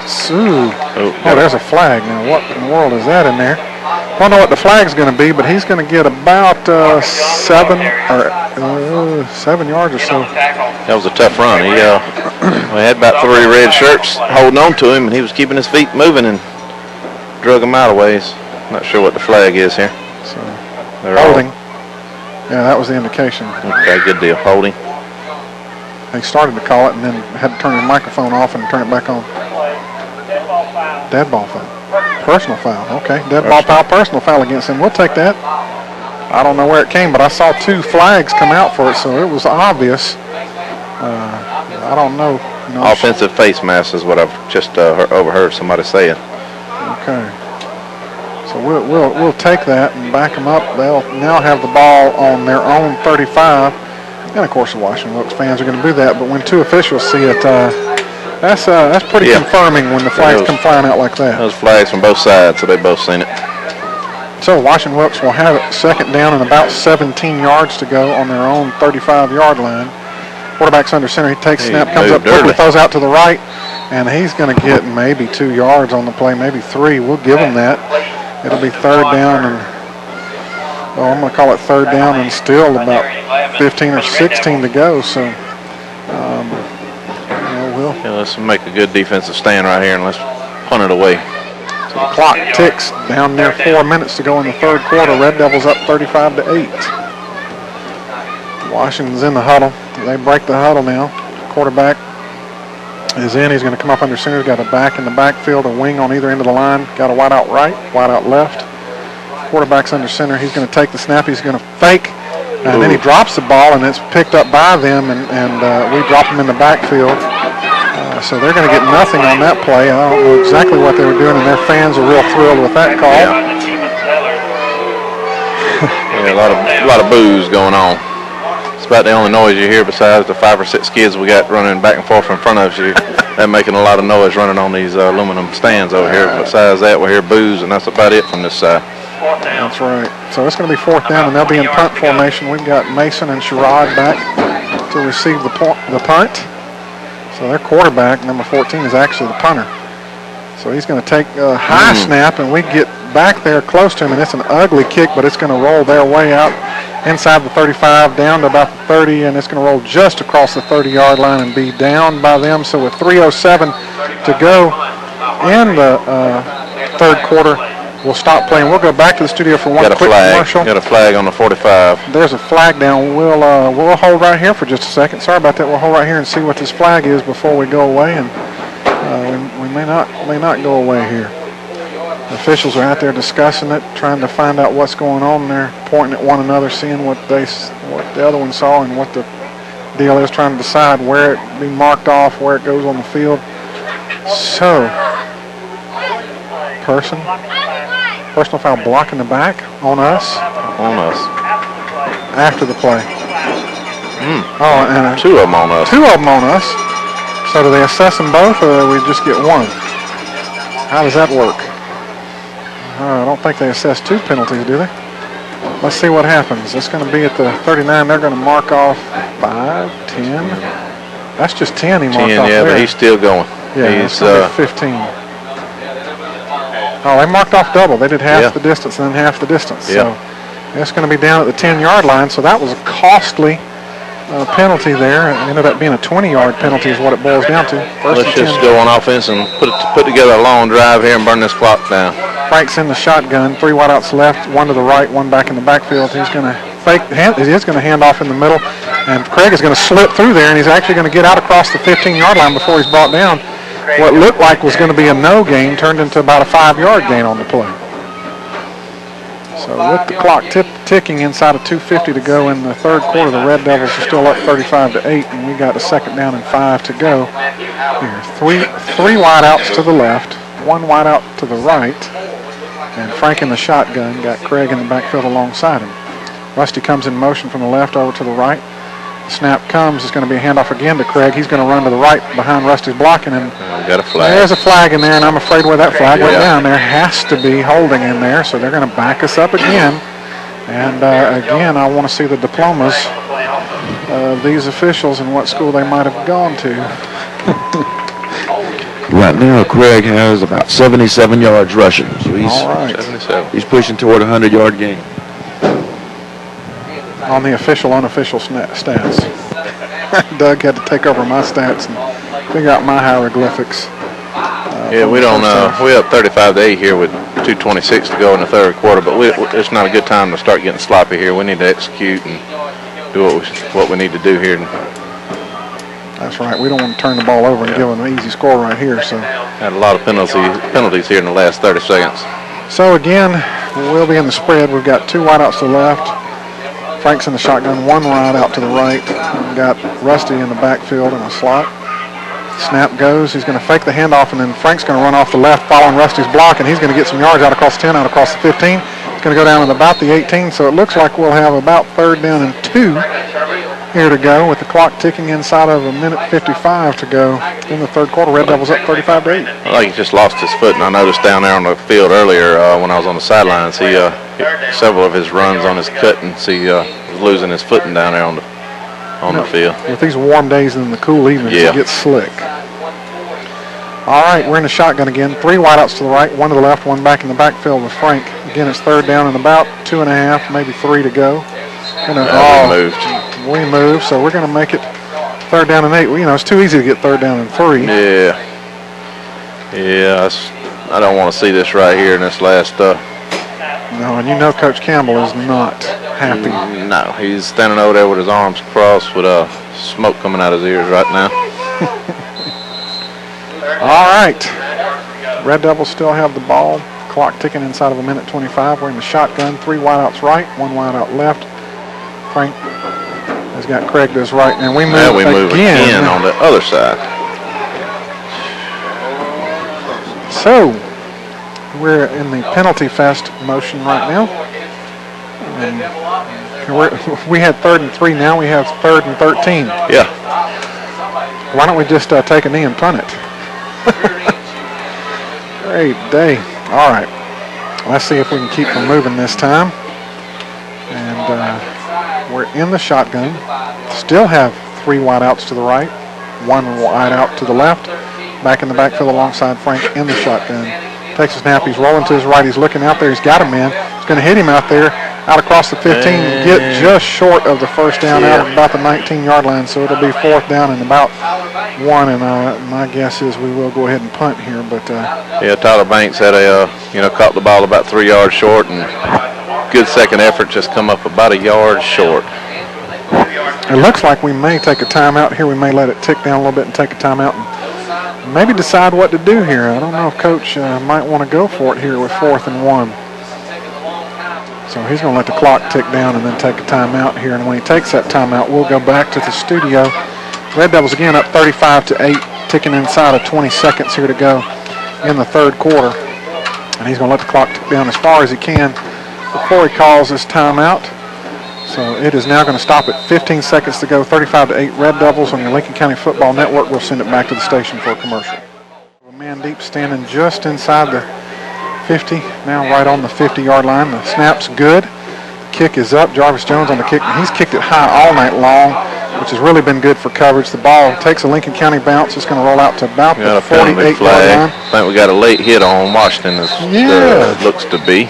There's a flag. Now, what in the world is that in there? Don't know what the flag's going to be, but he's going to get about 7 yards or so. That was a tough run. He had about 3 red shirts holding on to him, and he was keeping his feet moving and drug him out of ways. Not sure what the flag is here. So holding. Yeah, that was the indication. Okay, good deal. Holding. They started to call it and then had to turn the microphone off and turn it back on. Dead ball foul. Personal foul. Okay, dead ball foul, personal foul against him. We'll take that. I don't know where it came, but I saw 2 flags come out for it, so it was obvious. I don't know. Offensive face mask is what I've just overheard somebody saying. Okay. So we'll take that and back them up. They'll now have the ball on their own 35. And, of course, the Washington-Wilkes fans are going to do that. But when 2 officials see it, that's pretty confirming when the flags come flying out like that. Those flags from both sides, so they both seen it. So Washington-Wilkes will have it second down and about 17 yards to go on their own 35-yard line. Quarterback's under center. He takes snap, comes up quickly, throws out to the right, and he's going to get maybe 2 yards on the play, maybe 3. We'll give him that. It'll be third down and I'm going to call it third down and still about 15 or 16 to go. So, let's make a good defensive stand right here and let's punt it away. So the clock ticks down there. 4 minutes to go in the third quarter. Red Devils up 35-8. Washington's in the huddle. They break the huddle now. Quarterback is in. He's going to come up under center. He's got a back in the backfield, a wing on either end of the line. Got a wide out right, wide out left. Quarterback's under center. He's going to take the snap. He's going to fake. And then he drops the ball, and it's picked up by them, and we drop him in the backfield. So they're going to get nothing on that play. I don't know exactly what they were doing, and their fans are real thrilled with that call. Yeah, a lot of boos going on. It's about the only noise you hear besides the 5 or 6 kids we got running back and forth in front of you. They're making a lot of noise running on these aluminum stands over here. Besides that, we hear boos, and that's about it from this side. That's right. So it's going to be fourth down, and they'll be in punt formation. We've got Mason and Sherrod back to receive the punt. So their quarterback, number 14, is actually the punter. So he's going to take a high snap, and we get back there close to him, and it's an ugly kick, but it's going to roll their way out inside the 35, down to about the 30, and it's going to roll just across the 30-yard line and be down by them. So with 3:07 to go in the third quarter, we'll stop playing. We'll go back to the studio for one quick commercial. Got a flag on the 45. There's a flag down. We'll hold right here for just a second. Sorry about that. We'll hold right here and see what this flag is before we go away, and we may not go away here. The officials are out there discussing it, trying to find out what's going on. They're pointing at one another, seeing what the other one saw and what the deal is, trying to decide where it be marked off, where it goes on the field. So, personal foul blocking the back on us. On us. After the play. Oh, and 2 of them on us. 2 of them on us. So do they assess them both, or do we just get 1? How does that work? I don't think they assess 2 penalties, do they? Let's see what happens. It's going to be at the 39. They're going to mark off 5, 10. That's just 10 he marked 10, off yeah, there. but he's still going. Yeah, he's 15. Oh, they marked off double. They did half the distance and then half the distance. So it's going to be down at the 10-yard line. So that was a costly penalty there. It ended up being a 20-yard penalty is what it boils down to. Let's just go on offense and put together a long drive here and burn this clock down. Frank's in the shotgun. 3 wideouts left, one to the right, one back in the backfield. He's going to he is going to hand off in the middle, and Craig is going to slip through there, and he's actually going to get out across the 15-yard line before he's brought down. What looked like was going to be a no gain turned into about a 5-yard gain on the play. So with the clock ticking inside of 2:50 to go in the third quarter, the Red Devils are still up 35-8, and we got a 2nd down and 5 to go. Here, three wideouts to the left, 1 wideout to the right, and Frank in the shotgun got Craig in the backfield alongside him. Rusty comes in motion from the left over to the right. The snap comes. It's going to be a handoff again to Craig. He's going to run to the right behind Rusty's blocking him. Got a flag. There's a flag in there, and I'm afraid where that flag went down, there has to be holding in there, so they're going to back us up again. And again, I want to see the diplomas of these officials and what school they might have gone to. Right now, Craig has about 77 yards rushing, so he's pushing toward a 100-yard gain. On the official, unofficial stats. Doug had to take over my stats and figure out my hieroglyphics. Yeah, we don't. We're up 35-8 here with 2:26 to go in the third quarter, but it's not a good time to start getting sloppy here. We need to execute and do what we need to do here. That's right. We don't want to turn the ball over and give them an easy score right here. So had a lot of penalties here in the last 30 seconds. So again, we'll be in the spread. We've got 2 wideouts to the left. Frank's in the shotgun, 1 wide out to the right. We've got Rusty in the backfield in a slot. Snap goes. He's going to fake the handoff, and then Frank's going to run off the left following Rusty's block, and he's going to get some yards out across the 10, out across the 15. He's going to go down at about the 18, so it looks like we'll have about 3rd down and 2 here to go with the clock ticking inside of 1:55 to go in the third quarter. Red Devils up 35-8. I think he just lost his foot, and I noticed down there on the field earlier when I was on the sidelines, several of his runs on his cut, and was losing his footing down there on the field. With these warm days and the cool evenings, it gets slick. All right, we're in the shotgun again. 3 wideouts to the right, 1 to the left, 1 back in the backfield with Frank. Again, it's 3rd down and about 2.5, maybe 3 to go. We moved, so we're going to make it 3rd down and 8. Well, it's too easy to get 3rd down and 3. Yeah, I don't want to see this right here in this last. No, and Coach Campbell is not happy. No, he's standing over there with his arms crossed with smoke coming out of his ears right now. All right. Red Devils still have the ball. Clock ticking inside of 1:25. We're in the shotgun. 3 wideouts right, 1 wideout left. Frank has got Craig to his right, and we move again on the other side. So we're in the penalty fest motion right now. We had 3rd and 3. Now we have 3rd and 13. Yeah. Why don't we just take a knee and punt it? Great day. All right. Let's see if we can keep them moving this time. And we're in the shotgun. Still have 3 wideouts to the right, 1 wide out to the left. Back in the backfield alongside Frank in the shotgun. Takes a snap. He's rolling to his right. He's looking out there. He's got a man. He's going to hit him out there, out across the 15, get just short of the 1st down out at about the 19-yard line. So it'll be 4th down and about 1. And my guess is we will go ahead and punt here. But Tyler Banks had caught the ball about 3 yards short, and good second effort, just come up about a yard short. It looks like we may take a timeout here. We may let it tick down a little bit and take a timeout and maybe decide what to do here. I don't know if Coach might want to go for it here with 4th and 1. So he's going to let the clock tick down and then take a timeout here. And when he takes that timeout, we'll go back to the studio. Red Devils again up 35-8, ticking inside of 20 seconds here to go in the third quarter. And he's going to let the clock tick down as far as he can before he calls this timeout. So it is now going to stop at 15 seconds to go, 35-8 Red Devils on your Lincoln County Football Network. We'll send it back to the station for a commercial. A man deep standing just inside the 50, now right on the 50-yard line. The snap's good. The kick is up. Jarvis Jones on the kick. He's kicked it high all night long, which has really been good for coverage. The ball takes a Lincoln County bounce. It's going to roll out to about the 48-yard line. I think we got a late hit on Washington, looks to be.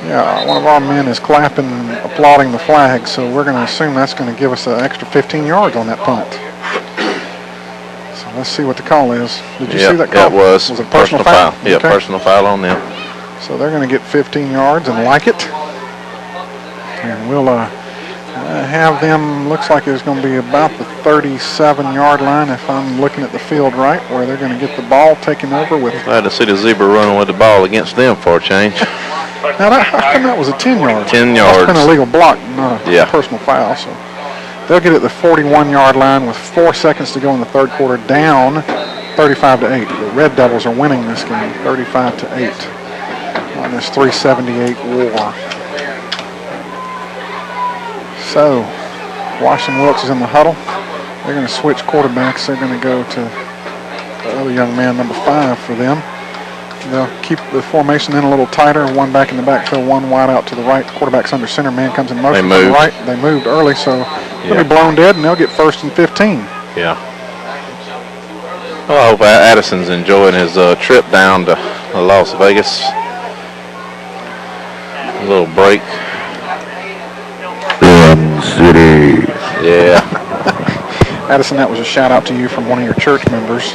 Yeah, one of our men is clapping and applauding the flag, so we're going to assume that's going to give us an extra 15 yards on that punt. So let's see what the call is. Did you see that call? Yeah, it was. Was it personal foul? Yeah, Okay. personal foul on them. So they're going to get 15 yards and like it. And we'll have them, looks like it's going to be about the 37-yard line if I'm looking at the field right, where they're going to get the ball taken over with. Glad to see the zebra running with the ball against them for a change. Now, how come that was a 10-yard? 10 yards. That's been a legal block, not a personal foul. So they'll get at the 41-yard line with 4 seconds to go in the third quarter, down 35-8. The Red Devils are winning this game, 35-8. On this 378 war. So, Washington-Wilkes is in the huddle. They're going to switch quarterbacks. They're going to go to the other young man, number 5 for them. They'll keep the formation in a little tighter. One back in the backfield, one wide out to the right. Quarterback's under center. Man comes in motion to the right. They moved early, so they'll be blown dead, and they'll get 1st and 15. Yeah. Well, I hope Addison's enjoying his trip down to Las Vegas. A little break. City. Yeah. Addison, that was a shout out to you from one of your church members,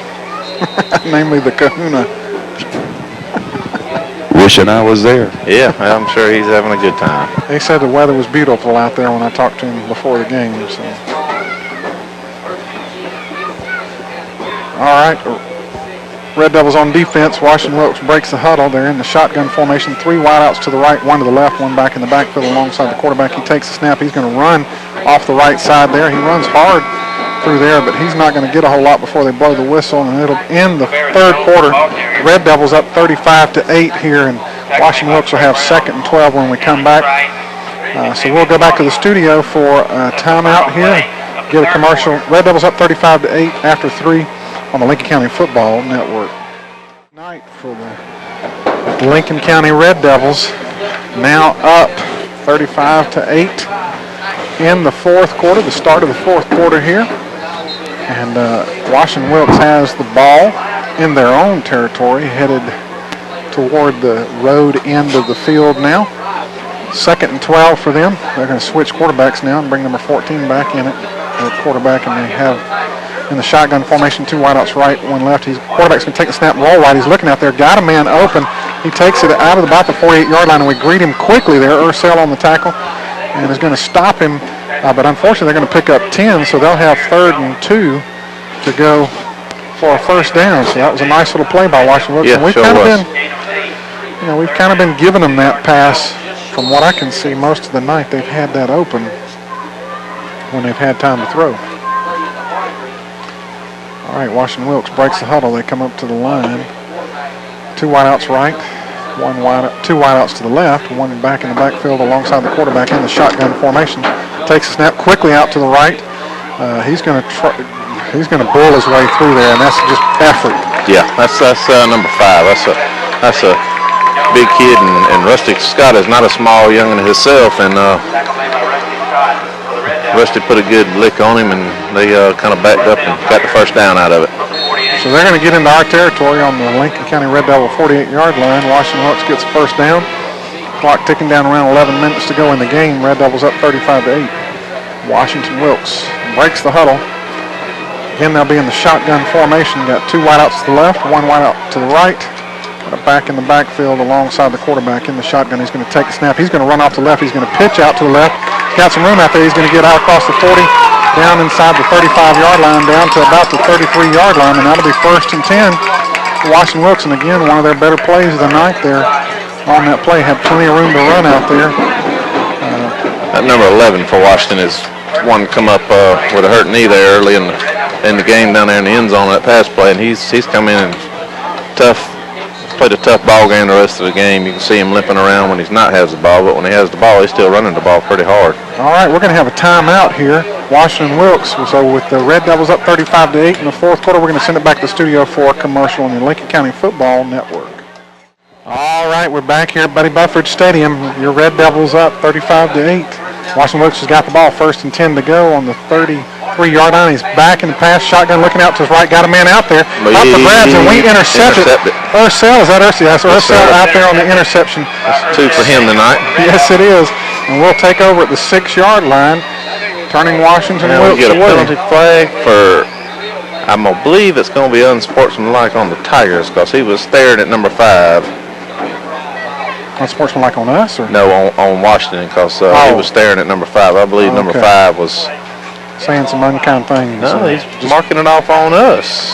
namely the Kahuna. Wishing I was there. Yeah, I'm sure he's having a good time. They said the weather was beautiful out there when I talked to him before the game. So. All right. Red Devils on defense. Washington-Wilkes breaks the huddle. They're in the shotgun formation. 3 wideouts to the right, 1 to the left, 1 back in the backfield alongside the quarterback. He takes the snap. He's going to run off the right side there. He runs hard through there, but he's not going to get a whole lot before they blow the whistle, and it'll end the third quarter. Red Devils up 35-8 here, and Washington-Wilkes will have 2nd and 12 when we come back. So we'll go back to the studio for a timeout here. Get a commercial. Red Devils up 35-8 after 3 on the Lincoln County Football Network. Night for the Lincoln County Red Devils, now up 35-8 in the fourth quarter, the start of the fourth quarter here. And Washington-Wilkes has the ball in their own territory, headed toward the road end of the field now. 2nd and 12 for them. They're going to switch quarterbacks now and bring number 14 back in it. The quarterback, and they have in the shotgun formation 2 wideouts right, 1 left. Quarterback's going to take the snap and roll right. He's looking out there, got a man open. He takes it out of about the 48-yard line, and we greet him quickly there. Ursel on the tackle, and is going to stop him. But unfortunately, they're going to pick up 10, so they'll have 3rd and 2 to go for a 1st down. So that was a nice little play by Washington-Wilkes. Yeah, we've kind of been giving them that pass. From what I can see, most of the night they've had that open when they've had time to throw. All right, Washington-Wilkes breaks the huddle. They come up to the line. 2 wideouts right, 2 wideouts to the left, 1 back in the backfield alongside the quarterback in the shotgun formation. Takes a snap quickly out to the right. He's going to bull his way through there, and that's just effort. Yeah, that's number 5. That's a big kid, and Rusty Scott is not a small young'un himself, and Rusty put a good lick on him, and they kind of backed up and got the 1st down out of it. So they're going to get into our territory on the Lincoln County Red Devil 48-yard line. Washington-Wilkes gets the 1st down. Clock ticking down around 11 minutes to go in the game. Red Devils up 35-8. Washington-Wilkes breaks the huddle. Again, they'll be in the shotgun formation. Got 2 wideouts to the left, 1 wideout to the right. Got a back in the backfield alongside the quarterback in the shotgun. He's going to take a snap. He's going to run off the left. He's going to pitch out to the left. Got some room out there. He's going to get out across the 40, down inside the 35-yard line, down to about the 33-yard line, and that'll be 1st and 10 for Washington-Wilkes. And again, one of their better plays of the night there on that play. Had plenty of room to run out there. That number 11 for Washington is one come up with a hurt knee there early in the game down there in the end zone on that pass play, and he's come in and played a tough ball game the rest of the game. You can see him limping around when he's not has the ball, but when he has the ball, he's still running the ball pretty hard. All right, we're going to have a timeout here. Washington-Wilkes was over with the Red Devils up 35-8 in the fourth quarter. We're going to send it back to the studio for a commercial on the Lincoln County Football Network. All right, we're back here at Buddy Bufford Stadium. Your Red Devils up 35-8. Washington-Wilkes has got the ball, 1st and 10 to go on the 35 3-yard line. He's back in the pass, shotgun looking out to his right, got a man out there. Up for grabs, and we intercepted. Ursell, is that Ursell? Yes, Ursell out there on the interception. That's 2 for him tonight. Yes, it is. And we'll take over at the 6-yard line, turning Washington-Wilkes away. Get a penalty flag for, I believe it's going to be unsportsmanlike on the Tigers because he was staring at number 5. Unsportsmanlike on us? Or? No, on Washington because he was staring at number 5. I believe number 5 was saying some unkind things. No, he's just marking it off on us.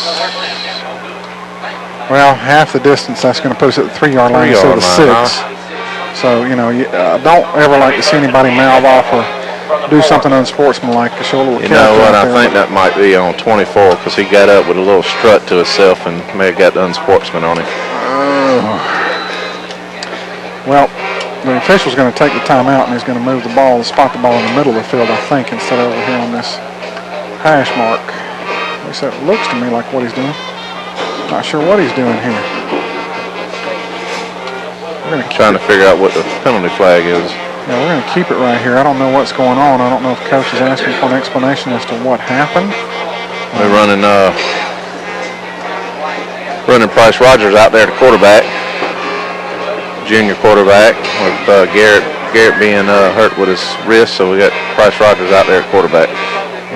Well, half the distance, that's going to put us at the 3-yard line instead of the 6. So, you know, don't ever like to see anybody mouth off or do something unsportsmanlike to show a little character. You know what, I think that might be on 24 because he got up with a little strut to himself and may have got the unsportsman on him. Well, the official's going to take the timeout and he's going to move the ball, spot the ball in the middle of the field, I think, instead of over here on this hash mark. At least that looks to me like what he's doing. Not sure what he's doing here. We're trying to figure out what the penalty flag is. Yeah, we're going to keep it right here. I don't know what's going on. I don't know if Coach is asking for an explanation as to what happened. We're running Price Rogers out there to quarterback. Junior quarterback with Garrett being hurt with his wrist, so we got Price Rogers out there at quarterback.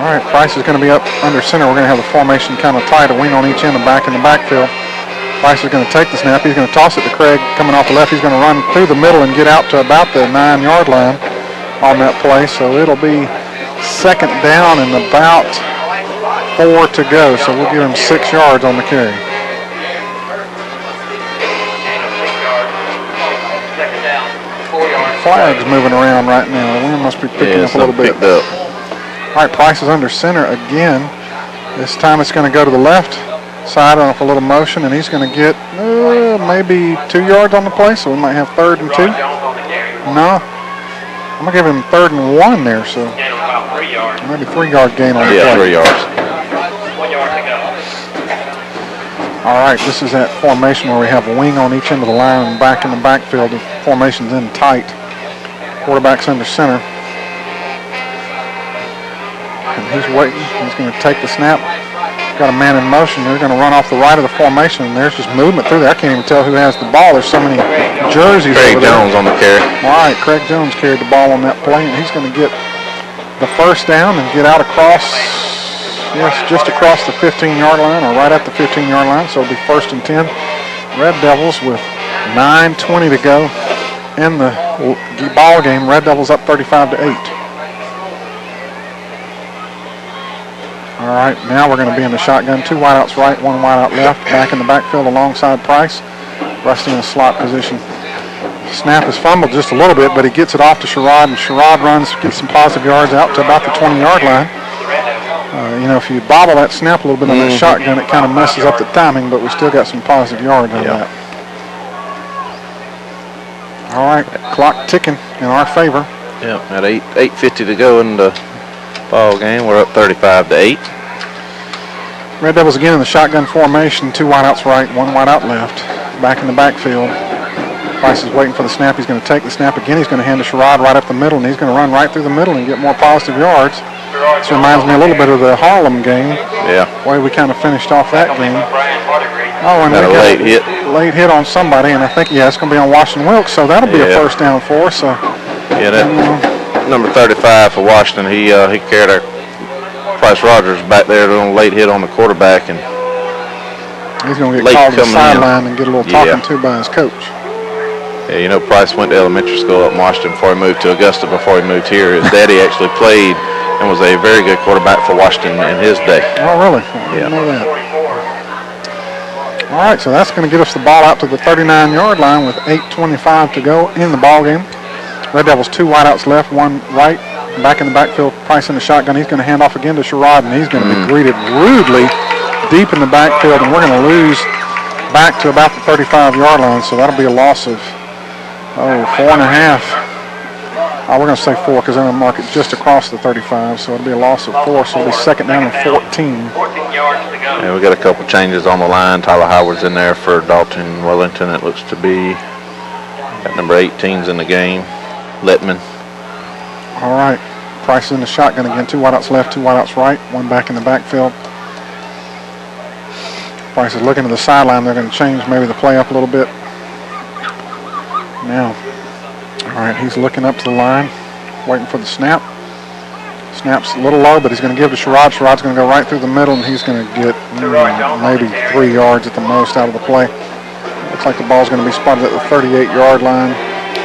All right, Price is going to be up under center. We're going to have the formation kind of tight, a wing on each end and back in the backfield. Price is going to take the snap. He's going to toss it to Craig coming off the left. He's going to run through the middle and get out to about the 9-yard line on that play. So it'll be 2nd down and about 4 to go. So we'll give him 6 yards on the carry. Flags moving around right now. The wind must be picking up a little bit. All right, Price is under center again. This time it's going to go to the left side off a little motion, and he's going to get maybe 2 yards on the play, so we might have 3rd and 2. No, I'm going to give him 3rd and 1 there, so maybe 3-yard gain on the play. Yeah, 3 yards. 1 yard to go. All right, this is that formation where we have a wing on each end of the line and back in the backfield. The formation's in tight. Quarterback's under center. And he's waiting. He's going to take the snap. Got a man in motion. They're going to run off the right of the formation, and there's just movement through there. I can't even tell who has the ball. There's so many jerseys Craig over there. Jones on the carry. All right, Craig Jones carried the ball on that play, and he's going to get the 1st down and get out across, yes, just across the 15-yard line or right at the 15-yard line, so it'll be 1st and 10. Red Devils with 9:20 to go in the ball game. Red Devils up 35-8. All right, now we're going to be in the shotgun. 2 wideouts right, 1 wideout left. Back in the backfield alongside Price. Rusty in a slot position. Snap is fumbled just a little bit, but he gets it off to Sherrod, and Sherrod runs, gets some positive yards out to about the 20-yard line. You know, if you bobble that snap a little bit on that shotgun, it kind of messes up the timing, but we still got some positive yards on that. All right, clock ticking in our favor. Yeah, at 8:50 to go in the ball game. We're up 35-8. Red Devils again in the shotgun formation. 2 wideouts right, 1 wideout left. Back in the backfield. Price is waiting for the snap. He's going to take the snap again. He's going to hand to Sherrod right up the middle, and he's going to run right through the middle and get more positive yards. This reminds me a little bit of the Harlem game. Yeah. The way we kind of finished off that game. Oh, and got a late hit. Late hit on somebody, and I think, it's going to be on Washington-Wilkes, so that'll be a 1st down for us. So, yeah, that number 35 for Washington, he carried our Price Rogers back there on a late hit on the quarterback, and he's going to get called to the sideline and get a little talking to by his coach. Yeah, you know, Price went to elementary school up in Washington before he moved to Augusta, before he moved here. His daddy actually played and was a very good quarterback for Washington in his day. Oh, really? I didn't know that. All right, so that's going to get us the ball out to the 39-yard line with 8:25 to go in the ball game. Red Devils 2 wideouts left, 1 right. Back in the backfield, Price in the shotgun. He's going to hand off again to Sherrod, and he's going to be greeted rudely deep in the backfield, and we're going to lose back to about the 35-yard line, so that'll be a loss of 4.5. We're going to say 4 because they're going to mark it just across the 35, so it'll be a loss of 4, so it'll be 2nd down and 14. 14 yards to go. And we got a couple changes on the line. Tyler Howard's in there for Dalton Wellington, it looks to be. Got number 18's in the game, Letman. All right. Price is in the shotgun again. 2 wideouts left, 2 wideouts right, 1 back in the backfield. Price is looking to the sideline. They're going to change maybe the play up a little bit. Now, all right, he's looking up to the line, waiting for the snap. Snap's a little low, but he's going to give to Sherrod. Sherrod's going to go right through the middle, and he's going to get maybe 3 yards at the most out of the play. Looks like the ball's going to be spotted at the 38-yard line.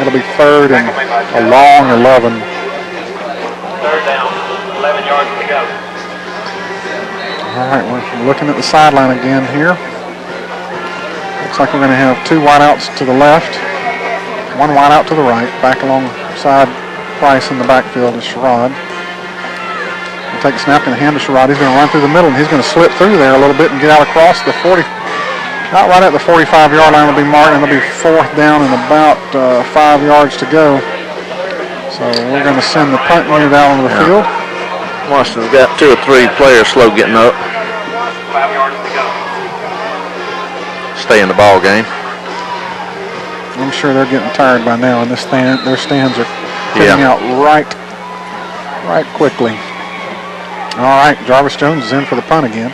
It'll be 3rd and a long 11. 3rd down, 11 yards to go. All right, we're looking at the sideline again here. Looks like we're going to have 2 wideouts to the left, 1 wideout to the right. Back alongside Price in the backfield is Sherrod. He'll take a snap and hand to Sherrod. He's going to run through the middle, and he's going to slip through there a little bit and get out across the 40. Not right at the 45-yard line. It'll be marked, and it'll be 4th down and about 5 yards to go. So we're going to send the punt unit out onto the field. Washington's got 2 or 3 players slow getting up. 5 yards to go. Stay in the ball game. I'm sure they're getting tired by now, and their stands are getting out right quickly. All right, Jarvis Jones is in for the punt again.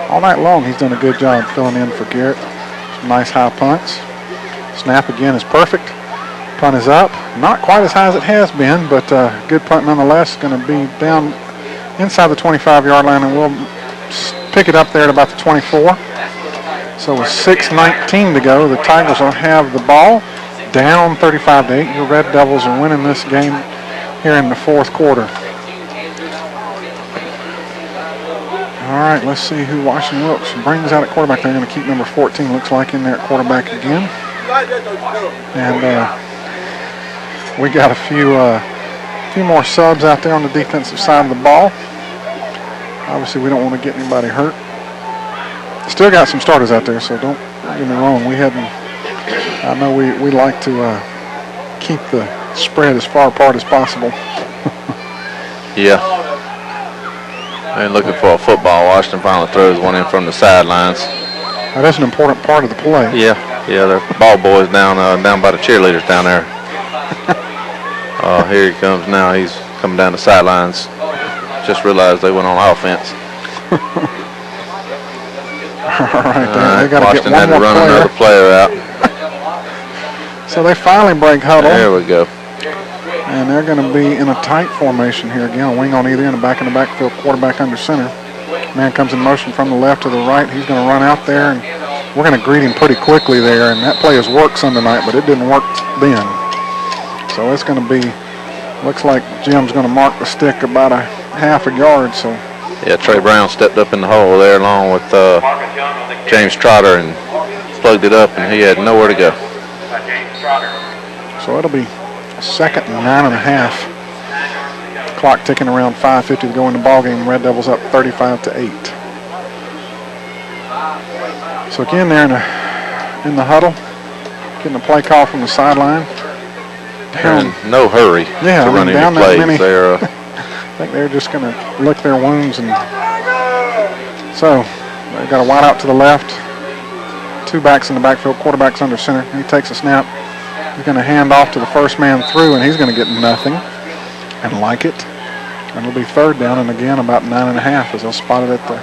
All night long, he's done a good job filling in for Garrett. Some nice high punts. Snap again is perfect. Punt is up. Not quite as high as it has been, but good punt nonetheless. Going to be down inside the 25-yard line, and we'll pick it up there at about the 24. So with 6:19 to go, the Tigers will have the ball down 35-8. Your Red Devils are winning this game here in the 4th quarter. All right, let's see who Washington-Wilkes brings out at quarterback. They're going to keep number 14, looks like, in there at quarterback again. And we got a few more subs out there on the defensive side of the ball. Obviously, we don't want to get anybody hurt. Still got some starters out there, so don't get me wrong. I know we like to keep the spread as far apart as possible. Yeah. And looking for a football. Washington finally throws one in from the sidelines. That's an important part of the play. Yeah, they're ball boys down by the cheerleaders down there. Here he comes now. He's coming down the sidelines. Just realized they went on offense. All right, they got to get Washington one had to more run another player out. So they finally break huddle. There we go. And they're going to be in a tight formation here again. A wing on either end, a back in the backfield, quarterback under center. Man comes in motion from the left to the right. He's going to run out there, and we're going to greet him pretty quickly there. And that play has worked Sunday night, but it didn't work then. So it's going to be, looks like Jim's going to mark the stick about a half a yard. So yeah, Trey Brown stepped up in the hole there along with James Trotter and plugged it up, and he had nowhere to go. So it'll be 2nd and 9.5. Clock ticking around 5:50 to go in the ball game. Red Devils up 35-8. So again, they're in the huddle, getting a play call from the sideline. They're in no hurry to run any plays. I think they're just going to lick their wounds, and so they've got a wide out to the left. 2 backs in the backfield. Quarterback's under center. He takes a snap. He's going to hand off to the first man through, and he's going to get nothing and like it. And it'll be 3rd down, and again about 9.5 as they'll spot it at the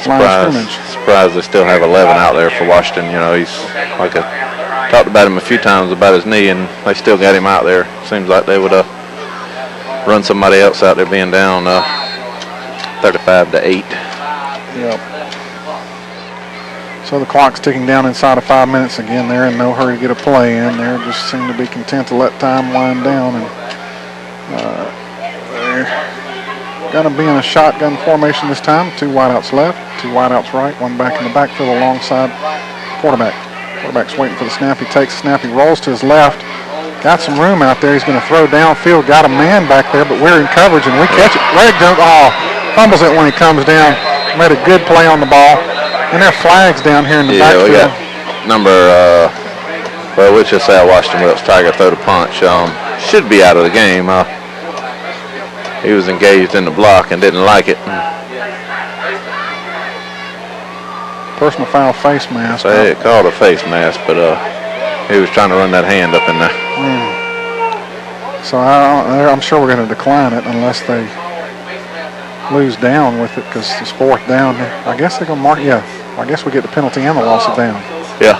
line of scrimmage. Surprised they still have 11 out there for Washington. You know, he's like I talked about him a few times about his knee, and they still got him out there. Seems like they would run somebody else out there being down 35-8. Yep. So the clock's ticking down inside of 5 minutes. Again, they're in no hurry to get a play in. They just seem to be content to let time wind down. And they're going to be in a shotgun formation this time. 2 wideouts left, 2 wideouts right, 1 back in the backfield alongside quarterback. Quarterback's waiting for the snap. He takes the snap. He rolls to his left. Got some room out there. He's going to throw downfield. Got a man back there, but we're in coverage, and we catch it. Greg Jones, fumbles it when he comes down. Made a good play on the ball. And there are flags down here in the backfield. Yeah, we got number, we'll just say Washington-Wilkes Tiger throw the punch. Should be out of the game. He was engaged in the block and didn't like it. Personal foul, face mask. They called a face mask, but he was trying to run that hand up in there. So I'm sure we're going to decline it unless they lose down with it because it's 4th down. I guess they're going to mark. Yeah, I guess we get the penalty and the loss of down. Yeah.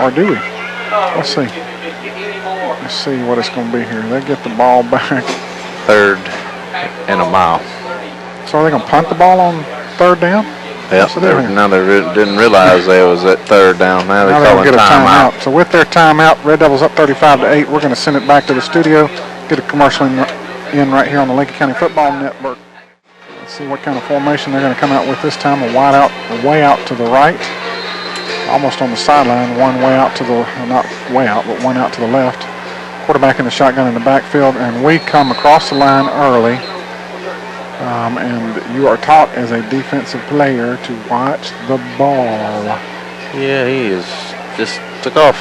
Or do we? Let's see. Let's see what it's going to be here. They get the ball back. 3rd and a mile. So are they going to punt the ball on 3rd down? Yep. Now they didn't realize they was at 3rd down. Now they're calling get a timeout. So with their timeout, Red Devils up 35-8. We're going to send it back to the studio. Get a commercial in right here on the Lincoln County Football Network. Let's see what kind of formation they're going to come out with this time. A wide out, way out to the right. Almost on the sideline. One way out to the, not way out, but one out to the left. Quarterback in the shotgun in the backfield. And we come across the line early. And you are taught as a defensive player to watch the ball. Yeah, he is just took off.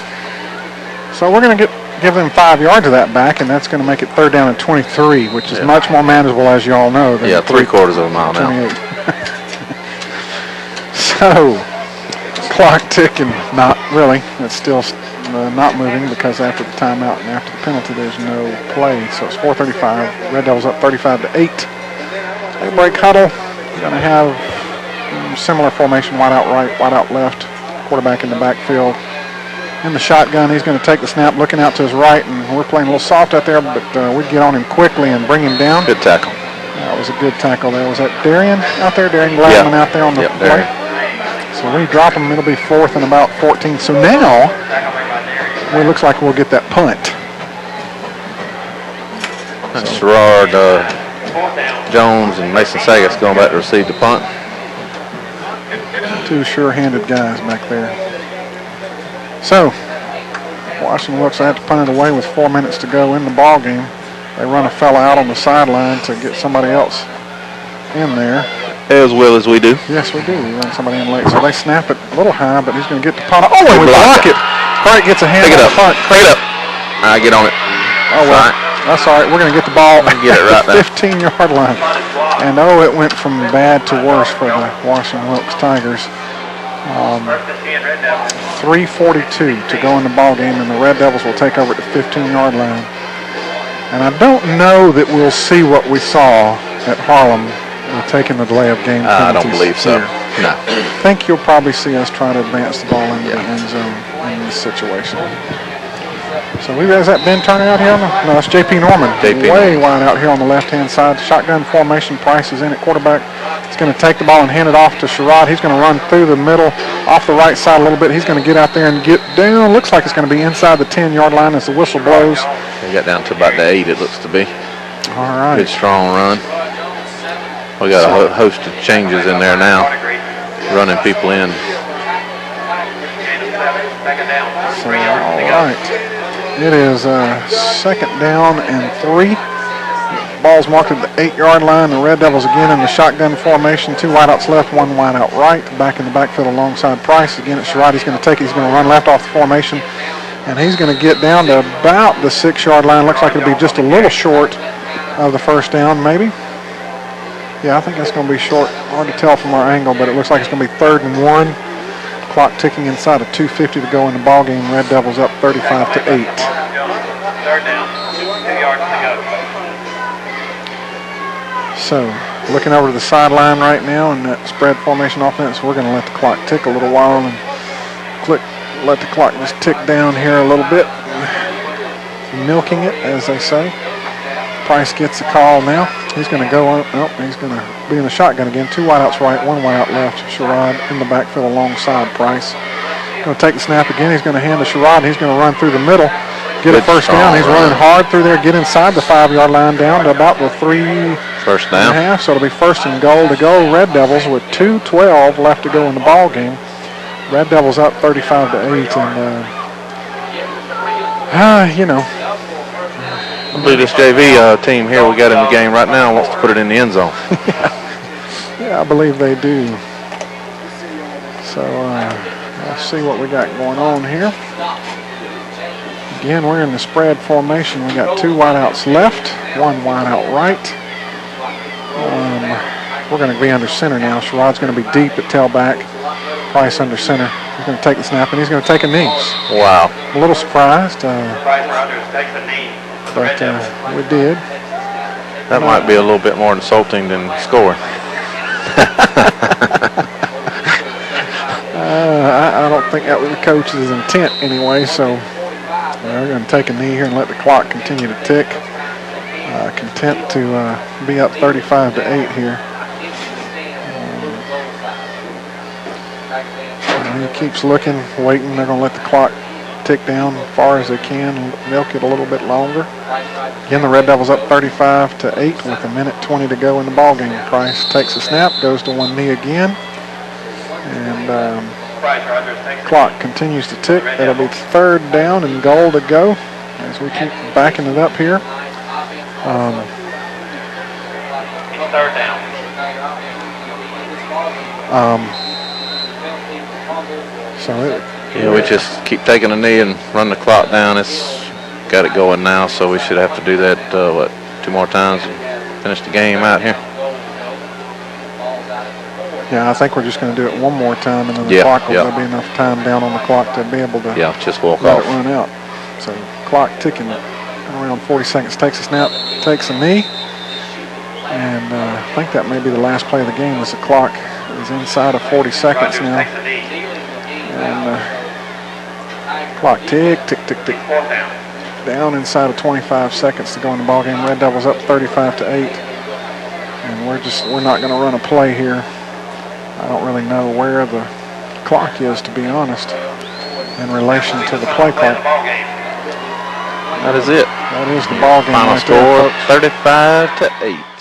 So we're going to give them 5 yards of that back, and that's going to make it 3rd down and 23, which is much more manageable, as you all know. Yeah, 3/4 of a mile now. So, clock ticking. Not really. It's still not moving because after the timeout and after the penalty, there's no play. So it's 4:35. Red Devils up 35-8. They break huddle. Going to have similar formation, wide out right, wide out left. Quarterback in the backfield. In the shotgun, he's going to take the snap, looking out to his right, and we're playing a little soft out there, but we get on him quickly and bring him down. Good tackle. That was a good tackle there. Was that Darian out there? Darian Gladman out there on the play? So we drop him. It'll be 4th and about 14. So now, it looks like we'll get that punt. Sherrod Jones and Mason Sagas going back to receive the punt. 2 sure-handed guys back there. So, Washington-Wilkes had to punt it away with 4 minutes to go in the ball game. They run a fella out on the sideline to get somebody else in there. As well as we do. Yes, we do. We run somebody in late. So they snap it a little high, but he's going to get the punt. Oh, and we block it. Craig gets a hand on the punt. Pick it up. All right, get on it. Oh, well, that's all right. We're going to get the ball at get it right the 15-yard line. And, it went from bad to worse for the Washington-Wilkes Tigers. 3:42 to go in the ball game, and the Red Devils will take over at the 15-yard line. And I don't know that we'll see what we saw at Harlem with taking the delay of game penalties. I don't believe so. No. I think you'll probably see us try to advance the ball into the end zone in this situation. So is that Ben Turner out here? No, it's J.P. Norman. Way wide out here on the left-hand side. Shotgun formation. Price is in at quarterback. He's going to take the ball and hand it off to Sherrod. He's going to run through the middle, off the right side a little bit. He's going to get out there and get down. Looks like it's going to be inside the 10-yard line as the whistle blows. They got down to about the 8, it looks to be. All right. Good, strong run. We got a host of changes in there now, running people in. So, all right. It is 2nd down and 3. Ball's marked at the 8-yard line. The Red Devils again in the shotgun formation. 2 wideouts left, 1 wideout right. Back in the backfield alongside Price. Again, it's Sherrod. He's going to take it. He's going to run left off the formation. And he's going to get down to about the 6-yard line. Looks like it'll be just a little short of the 1st down, maybe. Yeah, I think that's going to be short. Hard to tell from our angle, but it looks like it's going to be 3rd and 1. Clock ticking inside of 2:50 to go in the ball game. Red Devils up 35-8. 3rd down, 2 yards to go. So, looking over to the sideline right now in that spread formation offense, we're going to let the clock tick a little while and let the clock just tick down here a little bit. Milking it, as they say. Price gets the call now. He's going to go on. Oh, he's going to be in the shotgun again. 2 wideouts right, 1 wideout left. Sherrod in the backfield alongside Price. Going to take the snap again. He's going to hand to Sherrod. He's going to run through the middle. Get a 1st down. He's running hard through there. Get inside the 5-yard line down to about the 1st down. and a half. So it'll be 1st and goal to go. Red Devils with 2:12 left to go in the ball game. Red Devils up 35-8, and I believe this JV team here we got in the game right now wants to put it in the end zone. Yeah, I believe they do. So let's see what we got going on here. Again, we're in the spread formation. We got 2 wideouts left, 1 wideout right. We're going to be under center now. Sherrod's going to be deep at tailback. Price under center. He's going to take the snap, and he's going to take a knee. Wow. A little surprised, Price Rogers takes the knee for the Red but Devils. we did. That might be a little bit more insulting than scoring. I don't think that was the coach's intent anyway, so we're going to take a knee here and let the clock continue to tick. Content to be up 35-8 here. He keeps looking, waiting. They're going to let the clock tick down as far as they can, milk it a little bit longer. Again, the Red Devils up 35-8 with 1:20 to go in the ball game. Price takes a snap, goes to one knee again, and clock continues to tick. That'll be third down and goal to go as we keep backing it up here. It's third down. Yeah, we just keep taking a knee and run the clock down. It's got it going now, so we should have to do that, 2 more times and finish the game out here. Yeah, I think we're just going to do it one more time, and then the clock will there'll be enough time down on the clock to be able to just walk let off. it run out. So clock ticking around 40 seconds. Takes a snap, takes a knee, and I think that may be the last play of the game as the clock is inside of 40 seconds now. And clock tick, tick, tick, tick. Down inside of 25 seconds to go in the ball game. Red Devils up 35-8, and we're not going to run a play here. I don't really know where the clock is, to be honest, in relation to the play clock. That is it. That is the ball game. Final right there, score, folks. 35-8.